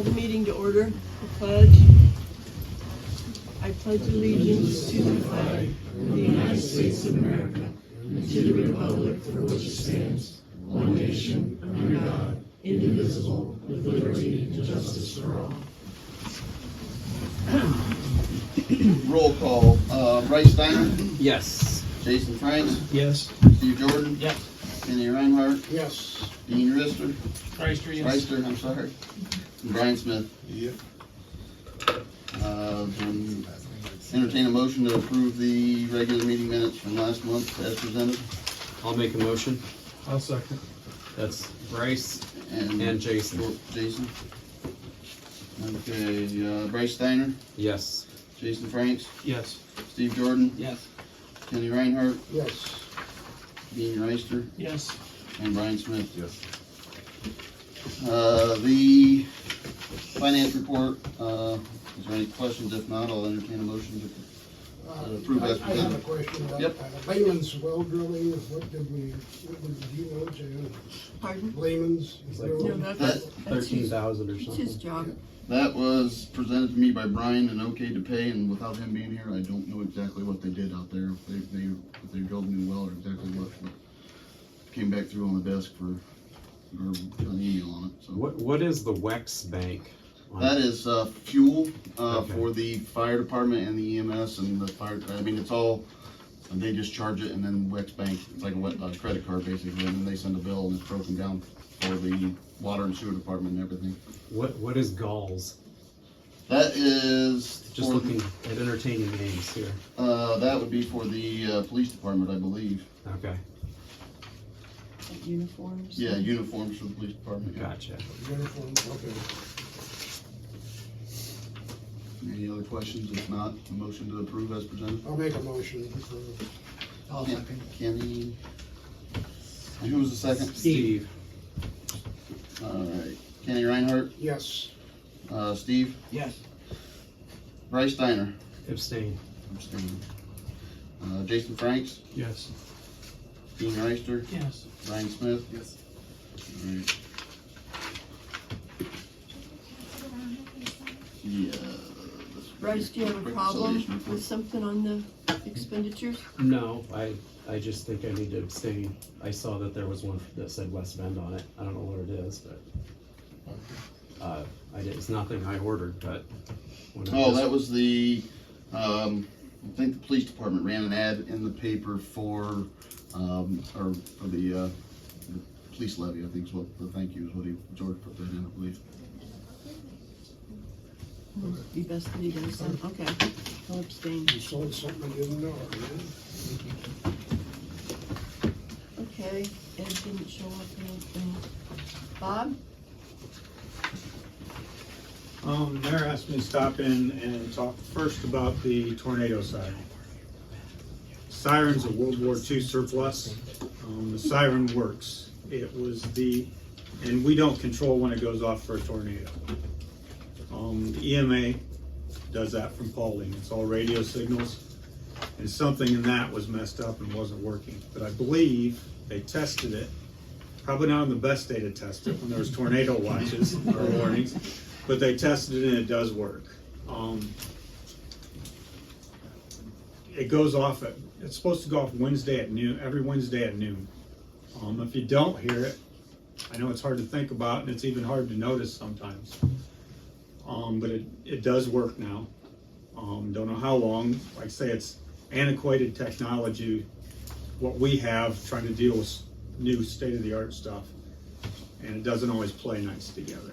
Call the meeting to order. The pledge. I pledge allegiance to the flag of the United States of America and to the republic for which it stands, one nation, under God, indivisible, with liberty and justice for all. Roll call. Bryce Steiner? Yes. Jason Franks? Yes. Steve Jordan? Yes. Kenny Reinhardt? Yes. Dean Rister? Reister, yes. Reister, I'm sorry. And Brian Smith. Yep. Then entertain a motion to approve the regular meeting minutes from last month as presented. I'll make a motion. I'll second. That's Bryce And Jason. Jason. Okay, Bryce Steiner? Yes. Jason Franks? Yes. Steve Jordan? Yes. Kenny Reinhardt? Yes. Dean Reister? Yes. And Brian Smith. Yes. The finance report, is there any questions? If not, I'll entertain a motion to approve as I have a presented. question about Yep. Layman's well drilling. What did you know, Jan? Pardon? Layman's No, drilling? that's his, 13,000 or it's something. his job. That was presented to me by Brian and okay to pay, and without him being here, I don't know exactly what they did out there. If they drilled a new well or exactly what came back through on the desk for, or an email on it, so. What is the Wex bank? That is fuel Okay. for the fire department and the EMS and the fire. I mean, it's all. They just charge it, and then Wex Bank, it's like a credit card basically, and then they send a bill, and it's broken down for the water and sewer department and everything. What is Galls? That is Just for looking at entertaining names here. that would be for the police department, I believe. Okay, Uniforms. Yeah, uniforms for the police department. Yeah. gotcha. Uniform, okay. Any other questions? If not, a motion to approve as presented. I'll make a motion to approve. I'll second. Kenny. And who was the second? Steve. All right. Kenny Reinhardt. Yes. Steve. Yes. Bryce Steiner. Abstain. Abstain. Jason Franks. Yes. Dean Reister. Yes. Brian Smith. Yes. All right. Yeah. Bryce, do you have a problem with something on the expenditures? No, I just think I need to abstain. I saw that there was one that said West Bend on it. I don't know what it is, but it's nothing I ordered, but. Oh, that was the, I think the police department ran an ad in the paper for, or for the police levy, I think is what, the thank you is what George put that in, I believe. Be best that he does then. Okay. I'll abstain. You sold something I didn't know, right? Okay. Ed didn't show up or anything. Bob? Mayor asked me to stop in and talk first about the tornado siren. Siren's a World War II surplus. The siren works. And we don't control when it goes off for a tornado. The EMA does that from Paulding. It's all radio signals. And something in that was messed up and wasn't working. But I believe they tested it. Probably not on the best day to test it when there was tornado watches or warnings. But they tested it and it does work. It goes off it's supposed to go off Wednesday at noon, every Wednesday at noon. If you don't hear it, I know it's hard to think about and it's even hard to notice sometimes. But it does work now. Don't know how long. Like I say, it's antiquated technology, what we have trying to deal with new state-of-the-art stuff. And it doesn't always play nice together.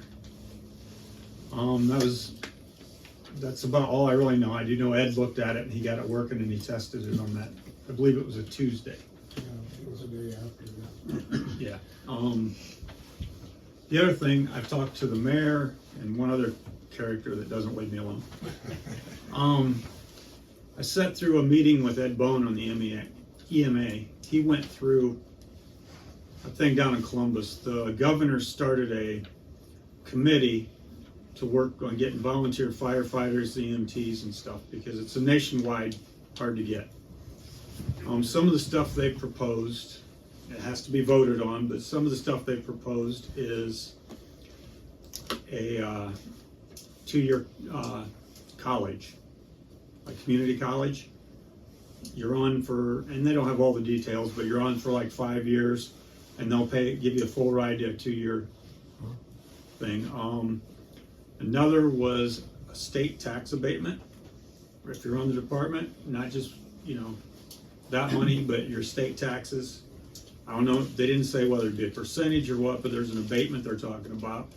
That's about all I really know. I do know Ed looked at it and he got it working and he tested it on that. I believe it was a Tuesday. Yeah, it was a day after that. Yeah. The other thing, I've talked to the mayor and one other character that doesn't leave me alone. I sat through a meeting with Ed Bone on the EMA. He went through a thing down in Columbus. The governor started a committee to work on getting volunteer firefighters, EMTs and stuff, because it's a nationwide, hard to get. Some of the stuff they proposed, it has to be voted on, but some of the stuff they proposed is a 2-year college, like community college. You're on for, and they don't have all the details, but you're on for like 5 years, and they'll give you a full ride to a 2-year thing. Another was a state tax abatement. If you're on the department, not just, that money, but your state taxes. I don't know, they didn't say whether it'd be a percentage or what, but there's an abatement they're talking about.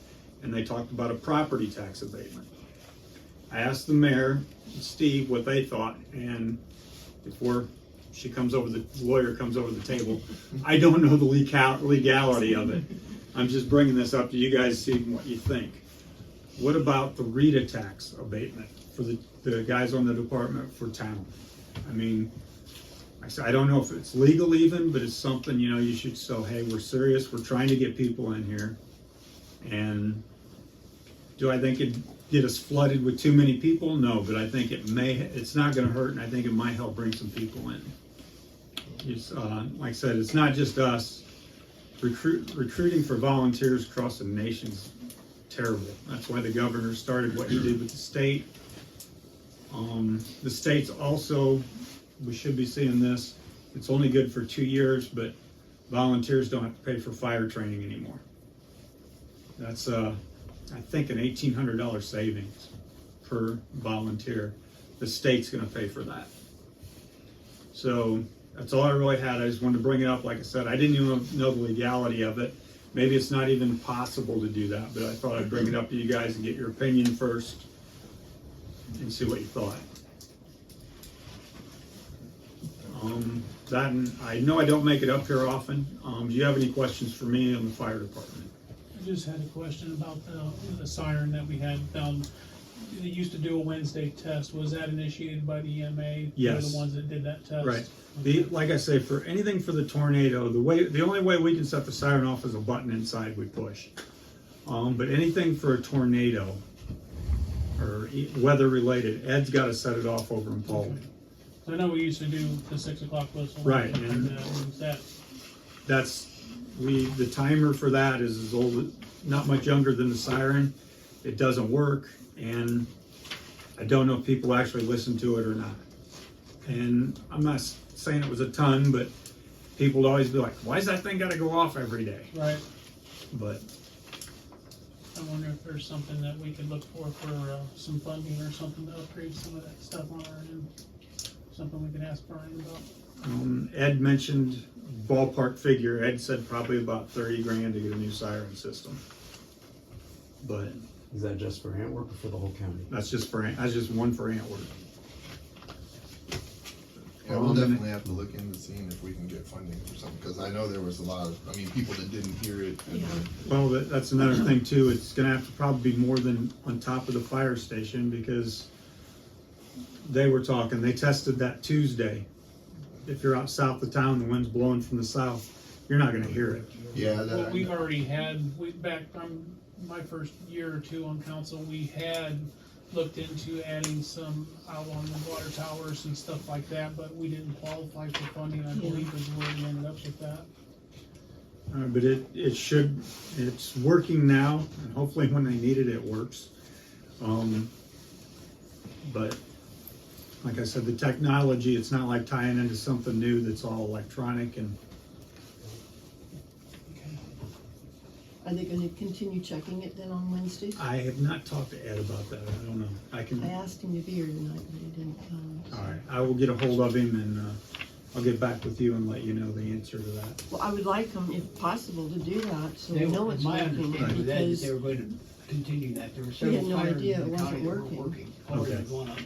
And they talked about a property tax abatement. I asked the mayor, Steve, what they thought, and before the lawyer comes over the table, I don't know the legality of it. I'm just bringing this up to you guys, seeing what you think. What about the RETA tax abatement for the guys on the department for town? I mean, I don't know if it's legal even, but it's something, you should say, hey, we're serious, we're trying to get people in here. And do I think it'd get us flooded with too many people? No, but I think it's not gonna hurt, and I think it might help bring some people in. It's, like I said, it's not just us. Recruiting for volunteers across the nation's terrible. That's why the governor started what he did with the state. The state's also, we should be seeing this, it's only good for 2 years, but volunteers don't have to pay for fire training anymore. That's, I think, an $1,800 savings per volunteer. The state's gonna pay for that. So that's all I really had. I just wanted to bring it up. Like I said, I didn't even know the legality of it. Maybe it's not even possible to do that, but I thought I'd bring it up to you guys and get your opinion first and see what you thought. I know I don't make it up here often. Do you have any questions for me on the fire department? I just had a question about the siren that we had found. They used to do a Wednesday test. Was that initiated by the EMA? Yes. They're the ones that did that test? Right. Okay. Like I say, for anything for the tornado, the only way we can set the siren off is a button inside we push. But anything for a tornado or weather related, Ed's got to set it off over in Paulding. I know we used to do the 6 o'clock whistle. Right, And and was that, the timer for that is as old, not much younger than the siren. It doesn't work, and I don't know if people actually listen to it or not. And I'm not saying it was a ton, but people would always be like, why does that thing got to go off every day? right? But I wonder if there's something that we could look for some funding or something to upgrade some of that stuff on our end. Something we can ask Brian about. Ed mentioned ballpark figure. Ed said probably about 30 grand to get a new siren system. But Is that just for Antwerp or for the whole county? that's just one for Antwerp. Yeah, we'll definitely have to look into seeing if we can get funding for something, because I know there was a lot of, people that didn't hear it. And Well, that's another thing too. It's gonna have to probably be more than on top of the fire station, because they tested that Tuesday. If you're out south of town, the wind's blowing from the south, you're not gonna hear it. yeah, Well, that, we've already had, back from my first year or two on council, we had looked into adding some out on the water towers and stuff like that, but we didn't qualify for funding, I believe is where we ended up with that. But it's working now, and hopefully when they need it, it works. But like I said, the technology, it's not like tying into something new that's all electronic. And Are they gonna continue checking it then on Wednesdays? I have not talked to Ed about that. I don't know. I asked him to be here tonight, but he didn't come. All right, I will get a hold of him, and I'll get back with you and let you know the answer to that. Well, I would like them, if possible, to do that, so we They know were, it's my working, understanding was that because they were going to continue that. There were We several had no fires idea in it the wasn't county that weren't working. working. Already Okay. going on.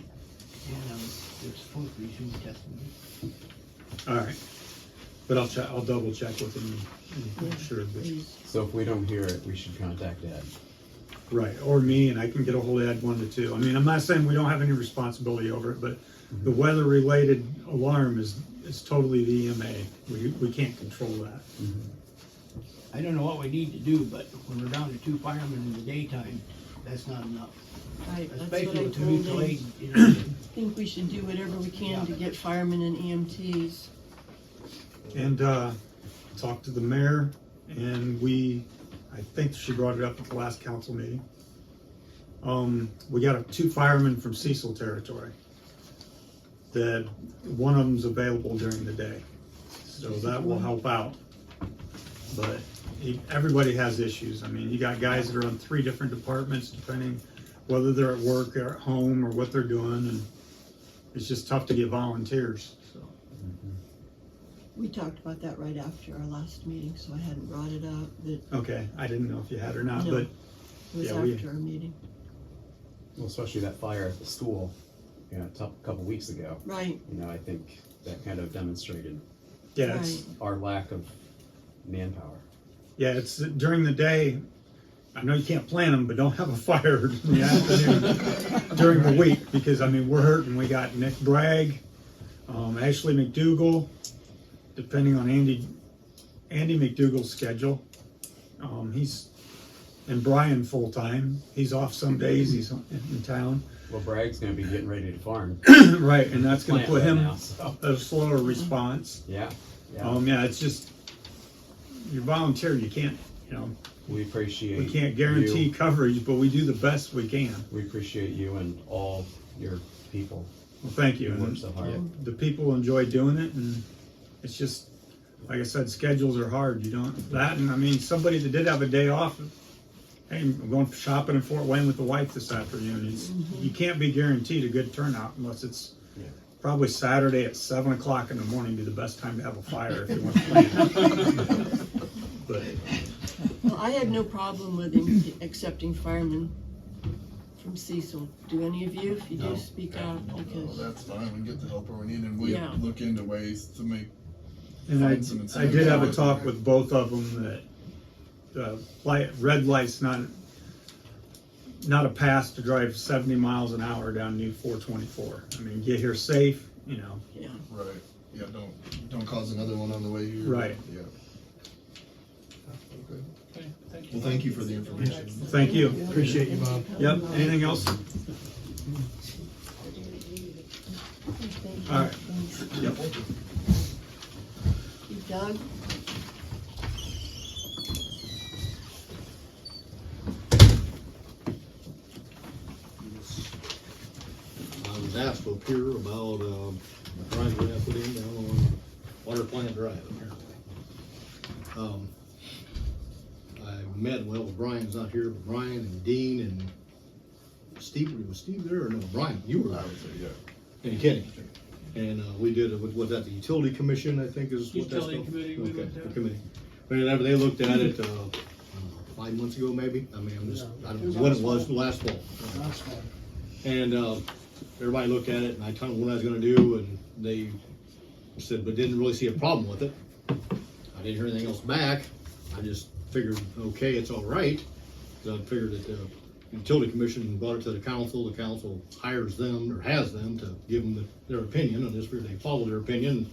And there's supposed to be some testing. All right, but I'll double check with him and make sure. But, please. So if we don't hear it, we should contact Ed. right, or me, and I can get a hold of Ed, one to two. I mean, I'm not saying we don't have any responsibility over it, but the weather-related alarm is totally the EMA. We can't control that. I don't know what we need to do, but when we're down to 2 firemen in the daytime, that's not enough. Right, that's what Especially I with the told mutual him. aid, I think we should do whatever we can to get firemen and EMTs. And talked to the mayor, and I think she brought it up at the last council meeting. We got two firemen from Cecil territory. That one of them's available during the day, so that will help out. But everybody has issues. I mean, you got guys that are on 3 different departments, depending whether they're at work or at home or what they're doing, and it's just tough to get volunteers. So. We talked about that right after our last meeting, so I hadn't brought it up, but Okay, I didn't know if you had or not, No. but it was Yeah, we- after our meeting. Well, especially that fire at the school, you know, a couple weeks ago. Right, You know, I think that kind of demonstrated yeah, it's right. our lack of manpower. yeah, it's during the day. I know you can't plan them, but don't have a fire in the afternoon during the week, because I mean we're hurting. We got Nick Bragg, Ashley McDougal, depending on Andy McDougal's schedule. He's and Brian full time. He's off some days. He's in town. Well, Bragg's gonna be getting ready to farm. Right, and that's going to Plant put right him now, so. at a slower response. Yeah, yeah. Yeah, it's just you volunteer. You can't, you know, We appreciate. we can't guarantee you. coverage, but we do the best we can. We appreciate you and all your people Well, thank you. who work And so hard. the people enjoy doing it, and it's just like I said, schedules are hard. You don't that, and I mean somebody that did have a day off. Hey, I'm going shopping in Fort Wayne with the wife this afternoon. You can't be guaranteed a good turnout unless it's Yeah. probably Saturday at 7 o'clock in the morning. Be the best time to have a fire if you want to plan. But Well, I had no problem with him accepting firemen from Cecil. Do any of you? If you do, speak out, No, because, that's fine, we get the help where we need, and we Yeah. look into ways to make, and I Find some I did have a incentives. talk with both of them that red light's not a pass to drive 70 miles an hour down New 424. I mean, get here safe, you know. yeah. right, yeah, don't cause another one on the way here. Right. Yeah. Okay. Okay, thank you. Well, thank you for the information. Thank you. Appreciate you, Bob. Yep. Anything else? All right. Yep. Doug? I was asked up here about, the driveway I put in down on Water Plant Drive apparently. I met, well, Brian's not here, but Brian and Dean and Steve, was Steve there or no? Brian, you were I there. would say, yeah. And Kenny. And, we did it with, that the Utility Commission, I think is what that's Utility called? Committee, we Okay, went the there. committee. Whenever they looked at it, 5 months ago maybe, I mean, I don't know when it was, last fall. And, everybody looked at it and I told them what I was gonna do and they said, but didn't really see a problem with it. I didn't hear anything else back. I just figured, okay, it's all right. So I figured that the utility commission brought it to the council hires them or has them to give them their opinion. And just figured they followed their opinion.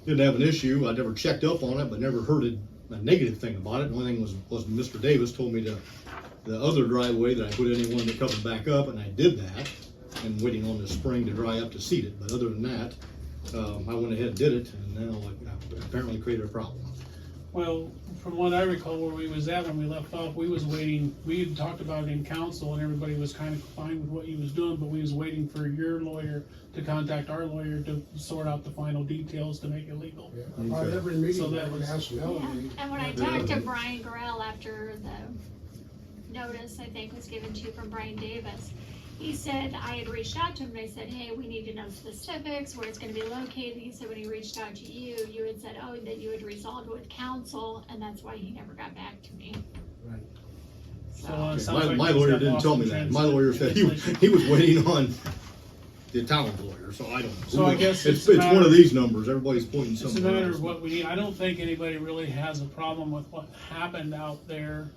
Didn't have an issue. I never checked up on it, but never heard a negative thing about it. The only thing was Mr. Davis told me the other driveway that I put in, he wanted to cover back up, and I did that. And waiting on the spring to dry up to seed it. But other than that, I went ahead and did it, and now it apparently created a problem. Well, from what I recall, where we was at when we left off, we was waiting, we had talked about it in council and everybody was kind of fine with what he was doing, but we was waiting for your lawyer to contact our lawyer to sort out the final details to make it legal. About every So meeting, that I would was- ask Melanie. And when I talked to Brian Gorell after the notice, I think, was given to you from Brian Davis, he said, I had reached out to him and I said, hey, we need to know specifics, where it's gonna be located. He said when he reached out to you, you had said, oh, that you had resolved it with council, and that's why he never got back to me. So, So, it sounds like My things lawyer got didn't lost tell in me that. My translation. lawyer said he was waiting on the town's lawyer, so I don't know. So I guess It's it's a one matter- of these numbers, everybody's pointing It's a somewhere matter else. of what we need. I don't think anybody really has a problem with what happened out there.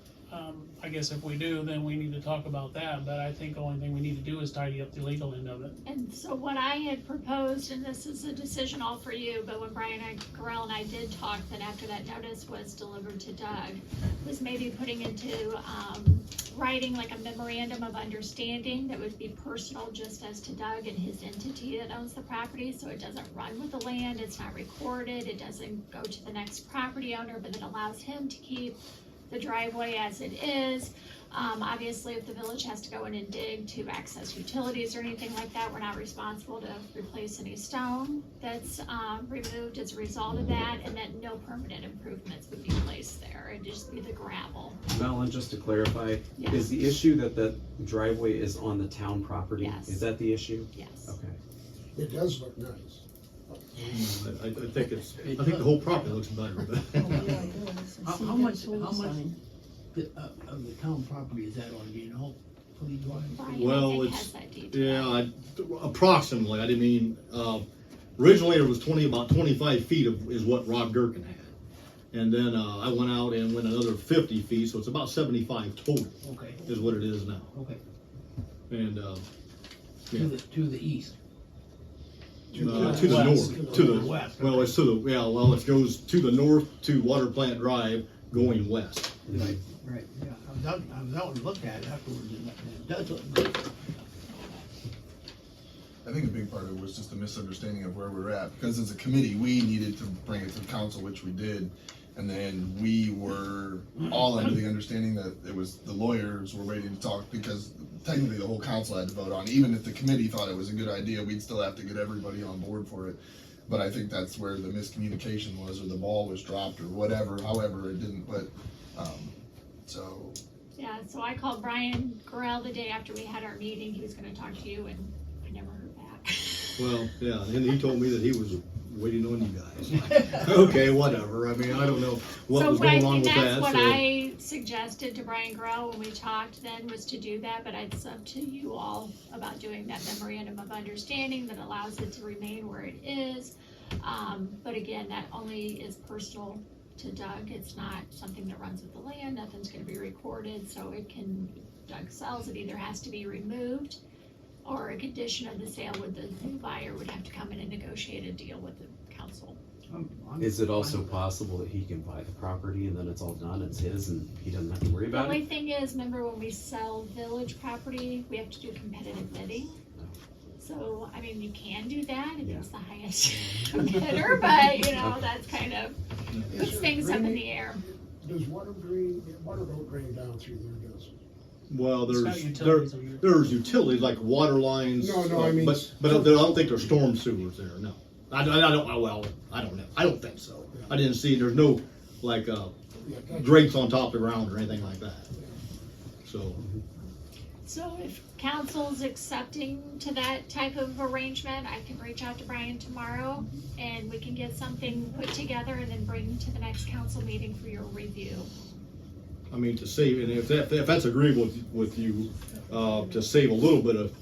I guess if we do, then we need to talk about that, but I think the only thing we need to do is tidy up the legal end of it. and so what I had proposed, and this is a decision all for you, but when Brian Gorell and I did talk, that after that notice was delivered to Doug, was maybe putting into, writing like a memorandum of understanding that would be personal just as to Doug and his entity that owns the property, so it doesn't run with the land, it's not recorded, it doesn't go to the next property owner, but it allows him to keep the driveway as it is. Obviously, if the village has to go in and dig to access utilities or anything like that, we're not responsible to replace any stone that's removed as a result of that, and that no permanent improvements would be placed there. It'd just be the gravel. Melon, just to clarify, Yes. is the issue that the driveway is on the town property? Yes. Is that the issue? Yes. Okay. It does look nice. I think I think the whole property looks better, but. How much of the town property is that on, do you know? Please, Brian? Brian, Well, I think, it's- has that detail. Yeah, approximately, I didn't mean, originally it was about 25 feet is what Rob Durkin had. And then, I went out and went another 50 feet, so it's about 75 total Okay, is what it is now. okay. And, To the east. to the west. north, to the West, well, it's to the, yeah, well, it goes to the north to Water Plant Drive going west. Right, right, yeah. I was out and looked at it afterwards, and it does look good. I think a big part of it was just a misunderstanding of where we're at, because as a committee, we needed to bring it to the council, which we did. And then we were all under the understanding that it was the lawyers were waiting to talk, because technically the whole council had to vote on it. Even if the committee thought it was a good idea, we'd still have to get everybody on board for it. But I think that's where the miscommunication was, or the ball was dropped, or whatever, however it didn't, but, so. Yeah, so I called Brian Gorell the day after we had our meeting. He was gonna talk to you, and I never heard back. Well, yeah, and he told me that he was waiting on you guys. Okay, whatever, I mean, I don't know what was going on with that, That's what so. I suggested to Brian Gorell when we talked then, was to do that, but it's up to you all about doing that memorandum of understanding that allows it to remain where it is. But again, that only is personal to Doug. It's not something that runs with the land. Nothing's gonna be recorded, so it can, Doug sells, it either has to be removed, or a condition of the sale with the new buyer would have to come in and negotiate a deal with the council. Is it also possible that he can buy the property and then it's all done, it's his, and he doesn't have to worry The about only it? thing is, remember when we sell village property, we have to do competitive bidding. So, I mean, you can do that if it's the highest bidder, but, you know, that's kind of, puts things up in the air. Does water don't drain down through there, does it? Well, It's got there's utilities over here. there's utilities like water lines. No, I mean- But I don't think there's storm sewers there, no. I don't, well, I don't know, I don't think so. I didn't see, there's no, like, Yeah, gotcha. grates on top of the ground or anything like that. So, So if council's accepting to that type of arrangement, I can reach out to Brian tomorrow and we can get something put together and then bring to the next council meeting for your review. I mean, to save, and if that's agreeable with you, to save a little bit of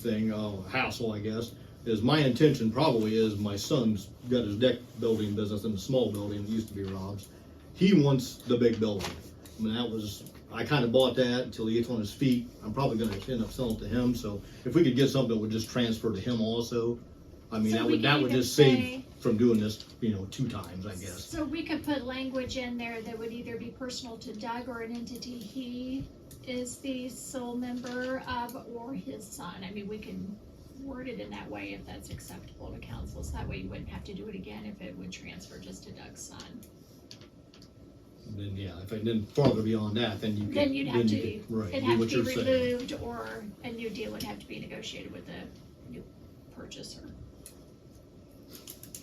hassle, I guess, is my intention probably is my son's got his deck building business in the small building, it used to be Rob's. He wants the big building. I mean, I kind of bought that until he gets on his feet. I'm probably gonna end up selling it to him, so if we could get something that would just transfer to him also, I mean, So we that can would either just save say- from doing this, 2 times, I guess. So we could put language in there that would either be personal to Doug or an entity he is the sole member of, or his son. I mean, we can word it in that way if that's acceptable to council, so that way you wouldn't have to do it again if it would transfer just to Doug's son. And then, yeah, if it didn't farther beyond that, then you could. Then you'd have to, right, it'd do have what to you're be saying. removed, or a new deal would have to be negotiated with the new purchaser.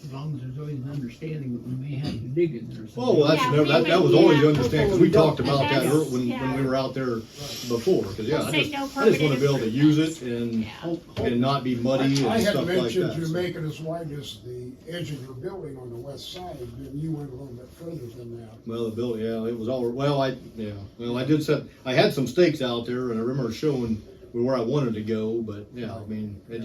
As long as there's always an understanding that we may have to dig in there. Oh, well, Yeah, that was always yeah. understanding, because we talked about that That's- when yeah. we were out there before, because, yeah, We'll I say just no wanna permanent be able to use it improvements. Yeah. and not be muddy I and had stuff like mentioned that. to so. make it as wide as the edge of your building on the west side, then you went a little bit further than that. Well, the building, yeah, it was all, I did I had some stakes out there, and I remember showing where I wanted to go, but, yeah, I mean, it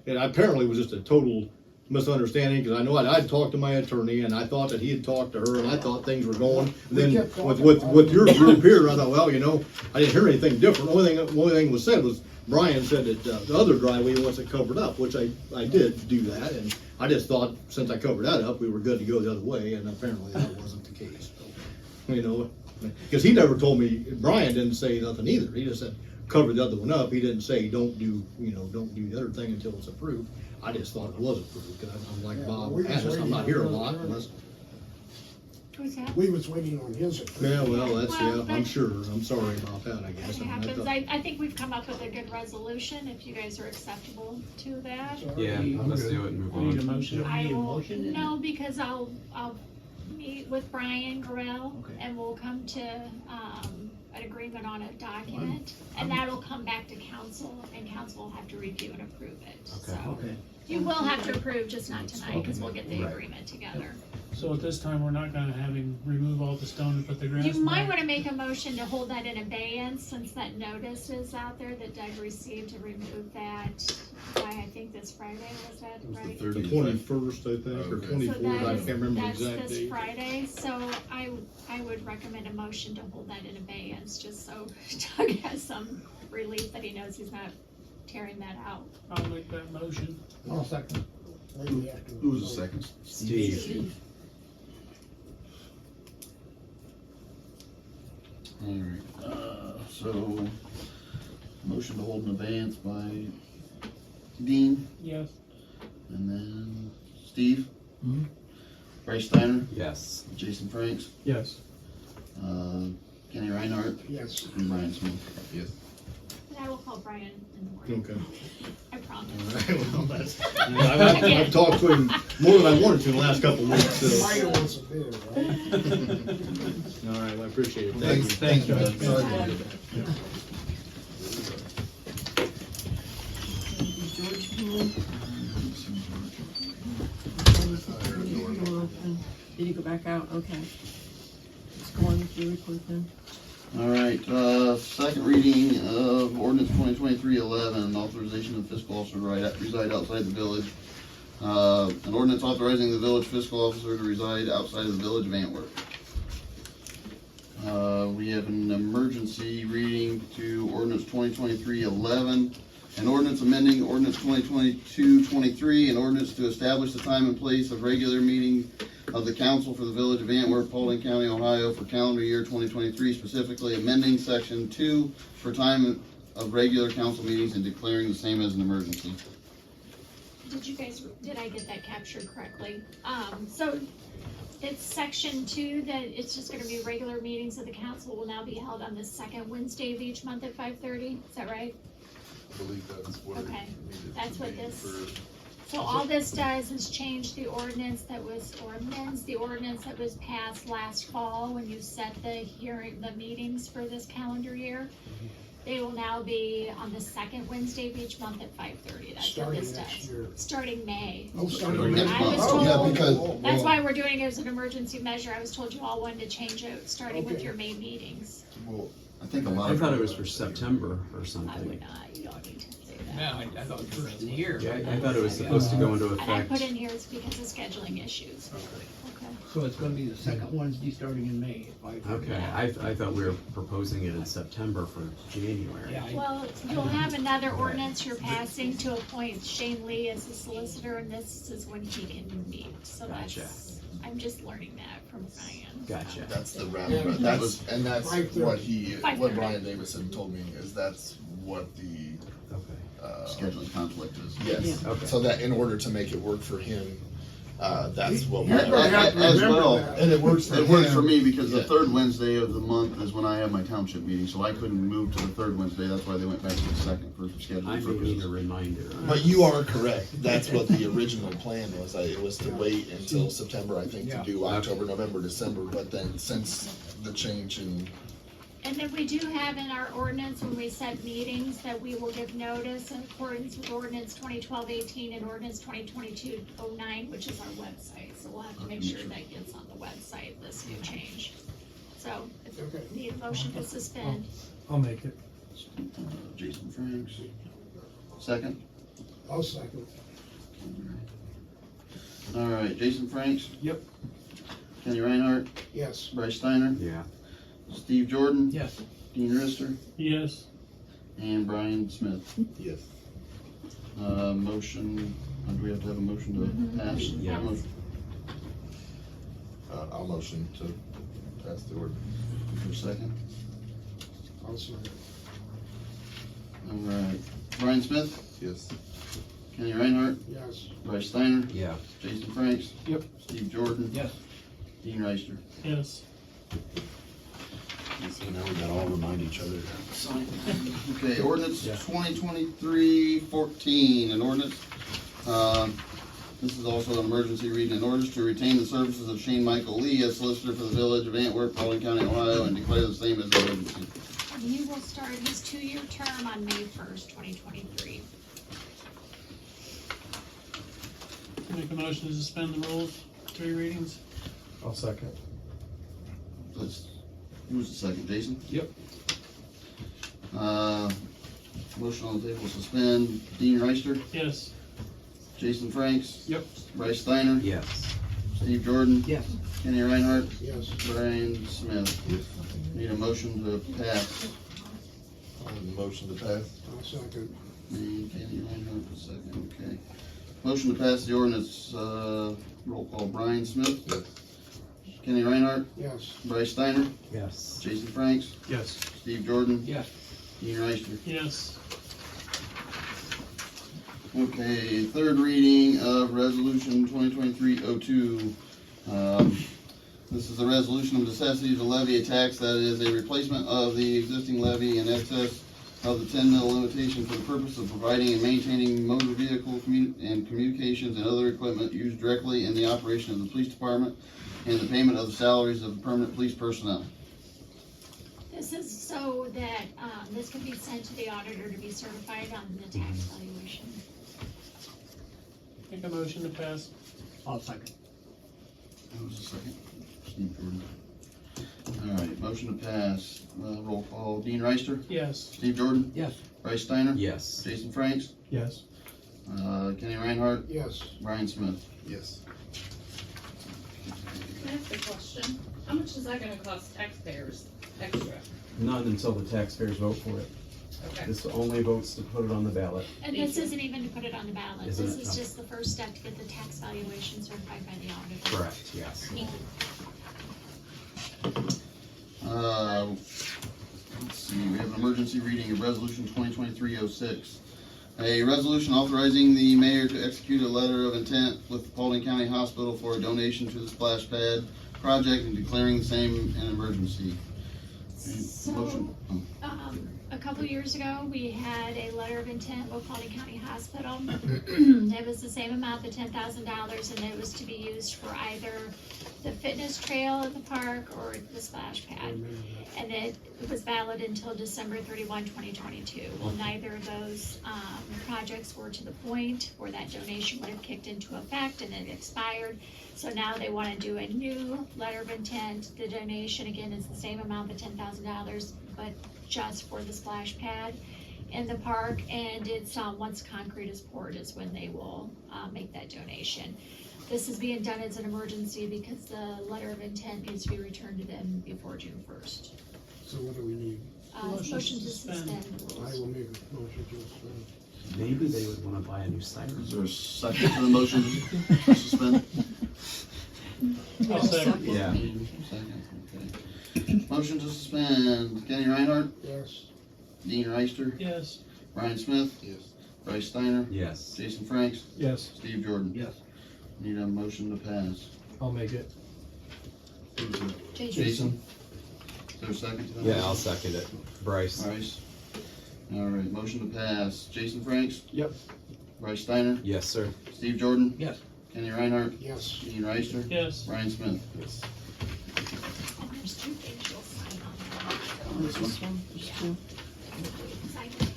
apparently was just a total misunderstanding, because I know I'd talked to my attorney, and I thought that he had talked to her, and I thought things were going. And then kept talking with about your it. group here, I thought, well, I didn't hear anything different. The only thing was said was, Brian said that the other driveway wants it covered up, which I did do that, and I just thought, since I covered that up, we were good to go the other way, and apparently that wasn't the case. So, because he never told me, Brian didn't say nothing either. He just said, cover the other one up. He didn't say, don't do the other thing until it's approved. I just thought it was approved, because I'm like Yeah, Bob we just Hannes, I'm not waited here a on lot our unless, Who's that? We was waiting on his Yeah, approval. well, that's, Well, yeah, I'm but- sure, I'm sorry about that, I guess. It I mean, I happens. thought- I think we've come up with a good resolution, if you guys are acceptable to that. Yeah, let's do it and move We need a on. motion. I Need a will, motion? no, because I'll meet with Brian Gorell Okay. and we'll come to, an agreement on a document. And that'll come back to council and council will have to review and approve it, so. Okay. You will have to approve, just not tonight, because we'll get the Right. agreement together. So at this time, we're not gonna have him remove all the stone and put the grass You might back? wanna make a motion to hold that in abeyance, since that notice is out there that Doug received to remove that by, I think this Friday, was that It was the right? 30th, The right? 21st, I think, or Okay. So 24th, I that can't remember the that's exact this date. Friday, so I would recommend a motion to hold that in abeyance, just so Doug has some relief that he knows he's not tearing that out. I'll make that motion. I'll second. Maybe after. Who was the second? Steve. Alright, so, motion to hold in advance by Dean, Yes. and then Steve. Mhm. Bryce Steiner, Yes. Jason Franks, Yes. Kenny Reinhardt, Yes. and Brian Smith. Yes. And I will call Brian in the morning, Okay. I promise. All right, well, that's, I've talked to him more than I wanted to in the last couple of weeks, so. Brian wants a bid, right? All right, well, I appreciate it. Thank you. Thanks, Doug. Thanks, Sorry Doug. to do that. Did you go back out? Okay. Let's go on with your report then. Alright, second reading of ordinance 2023-11, authorization of fiscal officer to reside outside the village. An ordinance authorizing the village fiscal officer to reside outside of the village of Antwerp. We have an emergency reading to ordinance 2023-11, an ordinance amending ordinance 2022-23, an ordinance to establish the time and place of regular meeting of the council for the village of Antwerp, Paulding County, Ohio for calendar year 2023, specifically amending section 2 for time of regular council meetings and declaring the same as an emergency. Did I get that captured correctly? So it's section 2 that it's just gonna be regular meetings of the council will now be held on the second Wednesday of each month at 5:30, is that right? I believe that's what it Okay. needed That's to what be this- for- So all this does is change the ordinance that was, or amends the ordinance that was passed last fall when you set the meetings for this calendar year. They will now be on the second Wednesday of each month at 5:30, that's what Starting this next does. year. Starting May. Oh, starting Next next I month. was Oh, Yeah, told, because- that's why we're doing it as an emergency measure, I was told you all wanted to change it, starting with Okay. your May meetings. Well, I think a lot I of. thought it was for September or I something. would not, you don't need to say that. Yeah, I thought first of the year. Yeah, I thought it was supposed to go into And I effect. put in here it's because of scheduling issues. Okay. So it's gonna be the second Wednesday starting in May. Okay, I thought we were proposing it in September for January. Yeah, Well, you'll have another ordinance you're passing to appoint Shane Lee as the solicitor, and this is when he can meet, so Gotcha. that's, I'm just learning that from Brian. Gotcha. that's the Yeah, roundabout, that's, and that's 5:30. what he, 5:30. what Brian Davison told me, is that's what the, Okay. Scheduling conflict is. yes. Yeah, okay. So that in order to make it work for him, that's what You're we're. gonna have to As remember well. that. And it works for him. It works for me because the Yeah. third Wednesday of the month is when I have my township meeting, so I couldn't move to the third Wednesday, that's why they went back to the second for I scheduling may need purposes. a reminder. But you are correct, that's what the original plan was, it was to wait until September, I think, to do October, November, December, but then since the change in, And then we do have in our ordinance, when we set meetings, that we will give notice in accordance with ordinance 2012-18 and ordinance 2022-09, which is our website, so we'll have to make sure that gets on the website, this new change. So, if you Okay. need a motion to suspend, I'll make it. Jason Franks. Second? I'll second. Alright, Jason Franks? Yep. Kenny Reinhardt? Yes. Bryce Steiner? Yeah. Steve Jordan? Yes. Dean Rister? Yes. And Brian Smith. yes. Motion, do we have to have a motion to pass? Yeah. Motion. I'll motion to pass the order. For a second? I'll second. Alright, Brian Smith? Yes. Kenny Reinhardt? Yes. Bryce Steiner? Yeah. Jason Franks? Yep. Steve Jordan? Yes. Dean Reister. Yes. So now we gotta all remind each other. Okay, ordinance Yeah. 2023-14, an ordinance, this is also an emergency reading, in order to retain the services of Shane Michael Lee as solicitor for the village of Antwerp, Paulding County, Ohio, and declare the same as an emergency. And he will start his 2-year term on May 1st, 2023. Make a motion to suspend the rules, 3 readings. I'll second. Let's, who was the second, Jason? Yep. Motion on the table, suspend, Dean Reister, Yes. Jason Franks, Yep. Bryce Steiner, Yes. Steve Jordan, Yes. Kenny Reinhardt, Yes. Brian Smith. Need a motion to pass. Motion to pass. I'll second. And Kenny Reinhardt for second, okay. Motion to pass the ordinance, roll call, Brian Smith, Yes. Kenny Reinhardt, Yes. Bryce Steiner, Yes. Jason Franks, Yes. Steve Jordan, Yes. Dean Reister. Yes. Okay, third reading of resolution 2023-02. This is a resolution of necessity to levy a tax that is a replacement of the existing levy in excess of the 10 mil limitation for the purpose of providing and maintaining motor vehicle and communications and other equipment used directly in the operation of the police department and the payment of the salaries of the permanent police personnel. This is so that, this can be sent to the auditor to be certified on the tax valuation. Make a motion to pass. I'll second. Who was the second? Steve Jordan. All right, motion to pass, roll call, Dean Reister, Yes. Steve Jordan, Yes. Bryce Steiner, Yes. Jason Franks, Yes. Kenny Reinhardt, Yes. Brian Smith. Yes. Can I ask a question? How much is that gonna cost taxpayers extra? None until the taxpayers vote for it. Okay. This only votes to put it on the ballot. And this isn't even to put it on the ballot. Isn't This it? is No. just the first step to get the tax valuation certified by the auditor. Correct, yes. Let's see, we have an emergency reading of resolution 2023-06. A resolution authorizing the mayor to execute a letter of intent with Paulding County Hospital for a donation to the splash pad project and declaring the same an emergency. So, Motion. Oh. a couple years ago, we had a letter of intent with Paulding County Hospital. It was the same amount, the $10,000, and it was to be used for either the fitness trail at the park or the splash pad. And it was valid until December 31, 2022. Well, neither of those, projects were to the point where that donation would have kicked into effect and it expired. So now they wanna do a new letter of intent. The donation, again, is the same amount, the $10,000, but just for the splash pad in the park. And it's, once concrete is poured is when they will, make that donation. This is being done as an emergency because the letter of intent needs to be returned to them before June 1st. So what do we need? Motion to suspend the I rules. will make a motion to suspend. Maybe they would wanna buy a new siren. Is there a second to the motion to suspend? I'll second. Yeah. Second, okay. Motion to suspend, Kenny Reinhardt, Yes. Dean Reister, Yes. Brian Smith, Yes. Bryce Steiner, Yes. Jason Franks, Yes. Steve Jordan. Yes. Need a motion to pass. I'll make it. Jason? Is there a second to that? Yeah, I'll second it. Bryce. Bryce. All right, motion to pass. Jason Franks? Yep. Bryce Steiner? Yes, sir. Steve Jordan? Yes. Kenny Reinhardt? Yes. Dean Reister? Yes. Brian Smith? Yes. And there's 2 things you'll sign on that. This one? Sign that.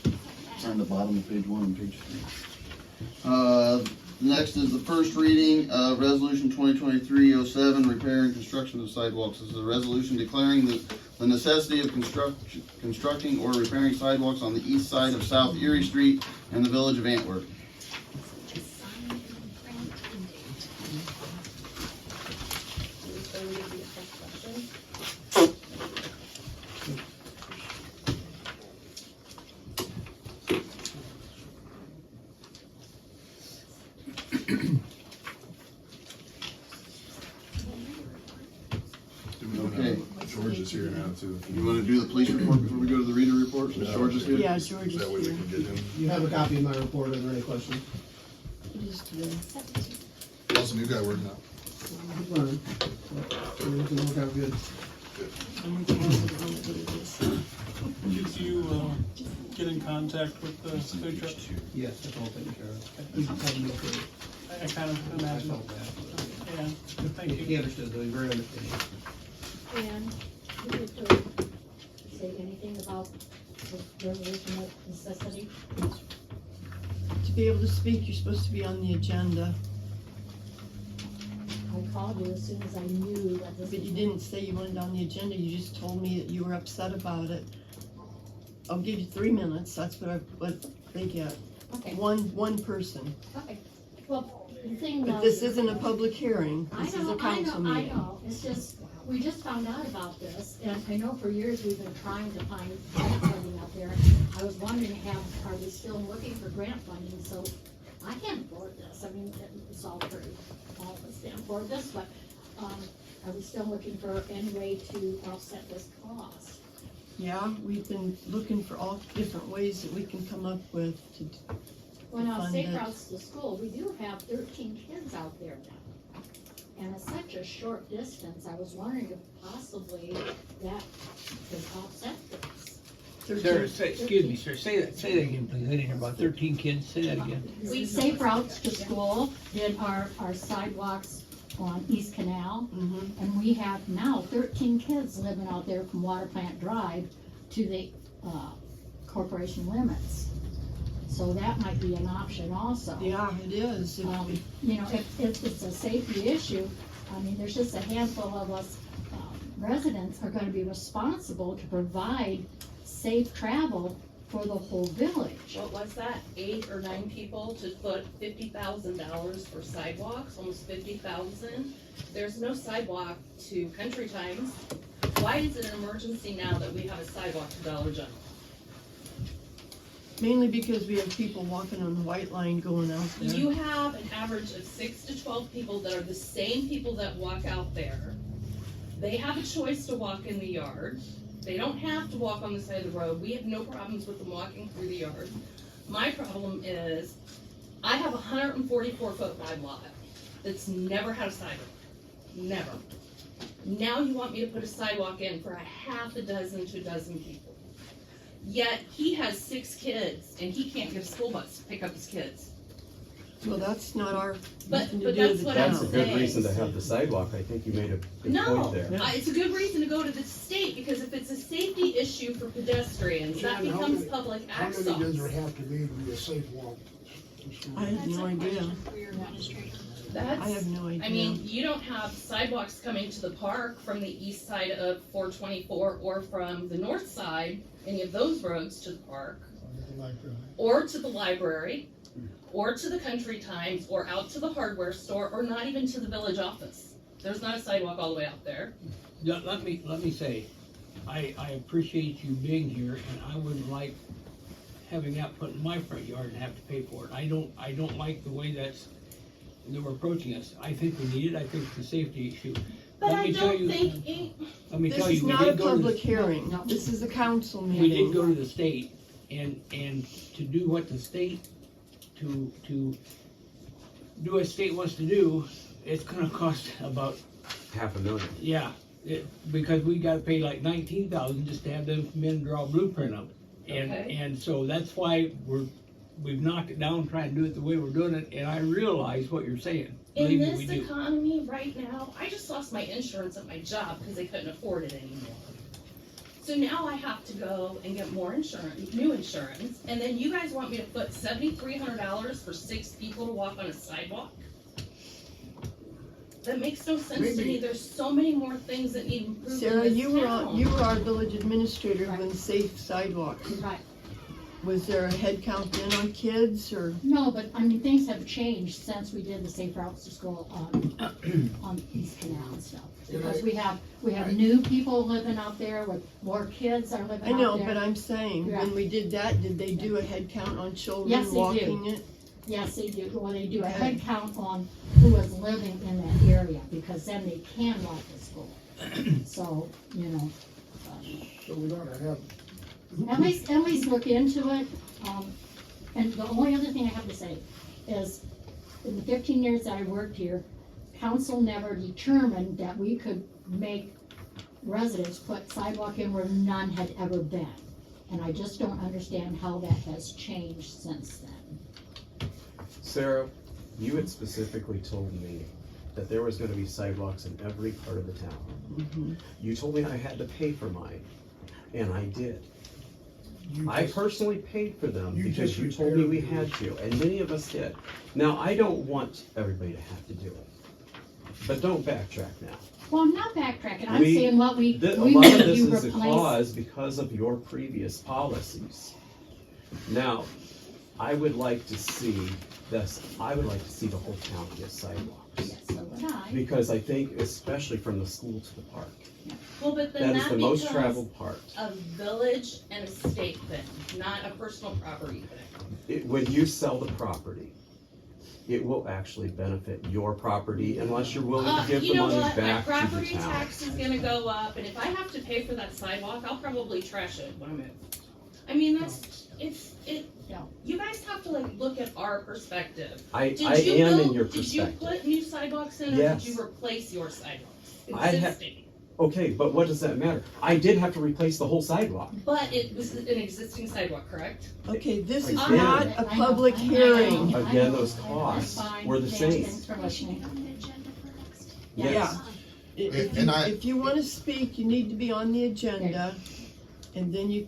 On the bottom of page 1 and page 3. Next is the first reading of resolution 2023-07, repair and construction of sidewalks. This is a resolution declaring the necessity of constructing or repairing sidewalks on the east side of South Erie Street in the village of Antwerp. Just sign and print and date. So we give you a first question. Okay. George is here now too. You want to do the police report before we go to the reader report? Since George is here? Yeah, George Is is that way we here. can get him? You have a copy of my report. Are there any questions? Seventeen. Awesome, new guy working out. Hold on. Everything worked out good. I'm looking at it on what it is. Did you, get in contact with the food truck? Yes, that's all taken care of. I kind of I imagine, felt bad. yeah, thank He you. understood, though, he's very understanding. And you get to say anything about the resolution of necessity? To be able to speak, you're supposed to be on the agenda, I called you as soon as I knew that this. but you didn't say you wanted on the agenda, you just told me that you were upset about it. I'll give you 3 minutes, that's what they get. Okay, One person. okay. Well, the thing But was. this isn't a public hearing, I this is a know, council I meeting. know, it's just, we just found out about this, and I know for years we've been trying to find grant funding out there. I was wondering, are we still looking for grant funding, so I can't afford this, I mean, it's all pretty, all of us can't afford this, but, are we still looking for any way to offset this cost? Yeah, we've been looking for all different ways that we can come up with to, Well, now, fund safe it. routes to school, we do have 13 kids out there now. And it's such a short distance, I was wondering if possibly that could offset this. Sir, excuse me, sir, say that again, please. I didn't hear about 13 kids. Say that again. We safe routes to school did our sidewalks on East Canal, Mhm. and we have now 13 kids living out there from Water Plant Drive to the, corporation limits. So that might be an option also. Yeah, it is. You know, if it's a safety issue, I mean, there's just a handful of us, residents are gonna be responsible to provide safe travel for the whole village. What was that, 8 or 9 people to put $50,000 for sidewalks, almost 50,000? There's no sidewalk to Country Times. Why is it an emergency now that we have a sidewalk to Dollar General? Mainly because we have people walking on the white line going out there. You have an average of 6 to 12 people that are the same people that walk out there. They have a choice to walk in the yard. They don't have to walk on the side of the road. We have no problems with them walking through the yard. My problem is, I have a 144-foot wide lot that's never had a sidewalk. Never. Now you want me to put a sidewalk in for a half a dozen to a dozen people. Yet he has 6 kids and he can't get a school bus to pick up his kids. Well, that's not our, But nothing to but do that's with the what That's I'm a saying. good reason to have the sidewalk, I think you made a good No, point there. it's a good reason to go to the state, because if it's a safety issue for pedestrians, that Jan, how becomes many- public How access. many does there have to be to be a safe walk? to school? I have no idea. For your administrator. That's, I have no idea. I mean, you don't have sidewalks coming to the park from the east side of 424 or from the north side, any of those roads to the park, or to the library, or to the Country Times, or out to the hardware store, or not even to the village office. There's not a sidewalk all the way out there. Let me say, I appreciate you being here, and I wouldn't like having that put in my front yard and have to pay for it. I don't like the way that we're approaching us. I think we need it. I think it's a safety issue. But Let I me tell don't you- think, Let me This tell is you, we not a did go to public the, hearing, No. this is a council we did meeting. go to the state, and to do what the state, to do what state wants to do, it's gonna cost about, $500,000. yeah, because we gotta pay like 19,000 just to have them come in and draw a blueprint of it. Okay. And so that's why we've knocked it down, trying to do it the way we're doing it, and I realize what you're saying. in Believe me, this we do. economy right now, I just lost my insurance at my job because they couldn't afford it anymore. So now I have to go and get more insurance, new insurance, and then you guys want me to put $7,300 for 6 people to walk on a sidewalk? That makes no sense to me. Maybe- There's so many more things that need improvement in Sarah, this you were town. our village administrator when safe sidewalks. Right. Was there a head count then on kids, or? No, but I mean, things have changed since we did the safe routes to school on East Canal and stuff. Because we have new people living out there, with more kids are living I out know, there. but I'm saying, Yeah. when we did that, did they do a head count on children Yes, they do. walking it? Yes, they do. Well, they do a Okay. head count on who is living in that area, because then they can walk to school. So, you know, So we ought to have, at least look into it. And the only other thing I have to say is, in the 15 years that I worked here, council never determined that we could make residents put sidewalk in where none had ever been. And I just don't understand how that has changed since then. Sarah, you had specifically told me that there was gonna be sidewalks in every part of the town. You told me I had to pay for mine, and I did. I personally paid for them because you told me we had to, and many of us did. Now, I don't want everybody to have to do it, but don't backtrack now. Well, I'm not backtracking, I'm saying what we A lot of this you is a replace. cause because of your previous policies. Now, I would like to see this, I would like to see the whole town get sidewalks. Yes, so would I. Because I think especially from the school to the park, Well, but then that is that the most becomes traveled part. a village and a state thing, not a personal property thing. When you sell the property, it will actually benefit your property unless you're willing to give You the know money what, my back to the property town. tax is gonna go up, and if I have to pay for that sidewalk, I'll probably trash it when I move. I mean, Yeah. you guys have to like look at our perspective. I Did am you in build- your Did you perspective. put new sidewalks in, or Yes. did you replace your sidewalks? I have- Existing. Okay, but what does that matter? I did have to replace the whole sidewalk. But it was an existing sidewalk, correct? Okay, this is Again. not a public I know, hearing. I know, Again, those I know, costs that's fine. were the Yeah, same. thanks for They should be listening. on the agenda for next. Yes. Yeah. If And you, I- if you wanna speak, you need to be on the agenda, and then you'll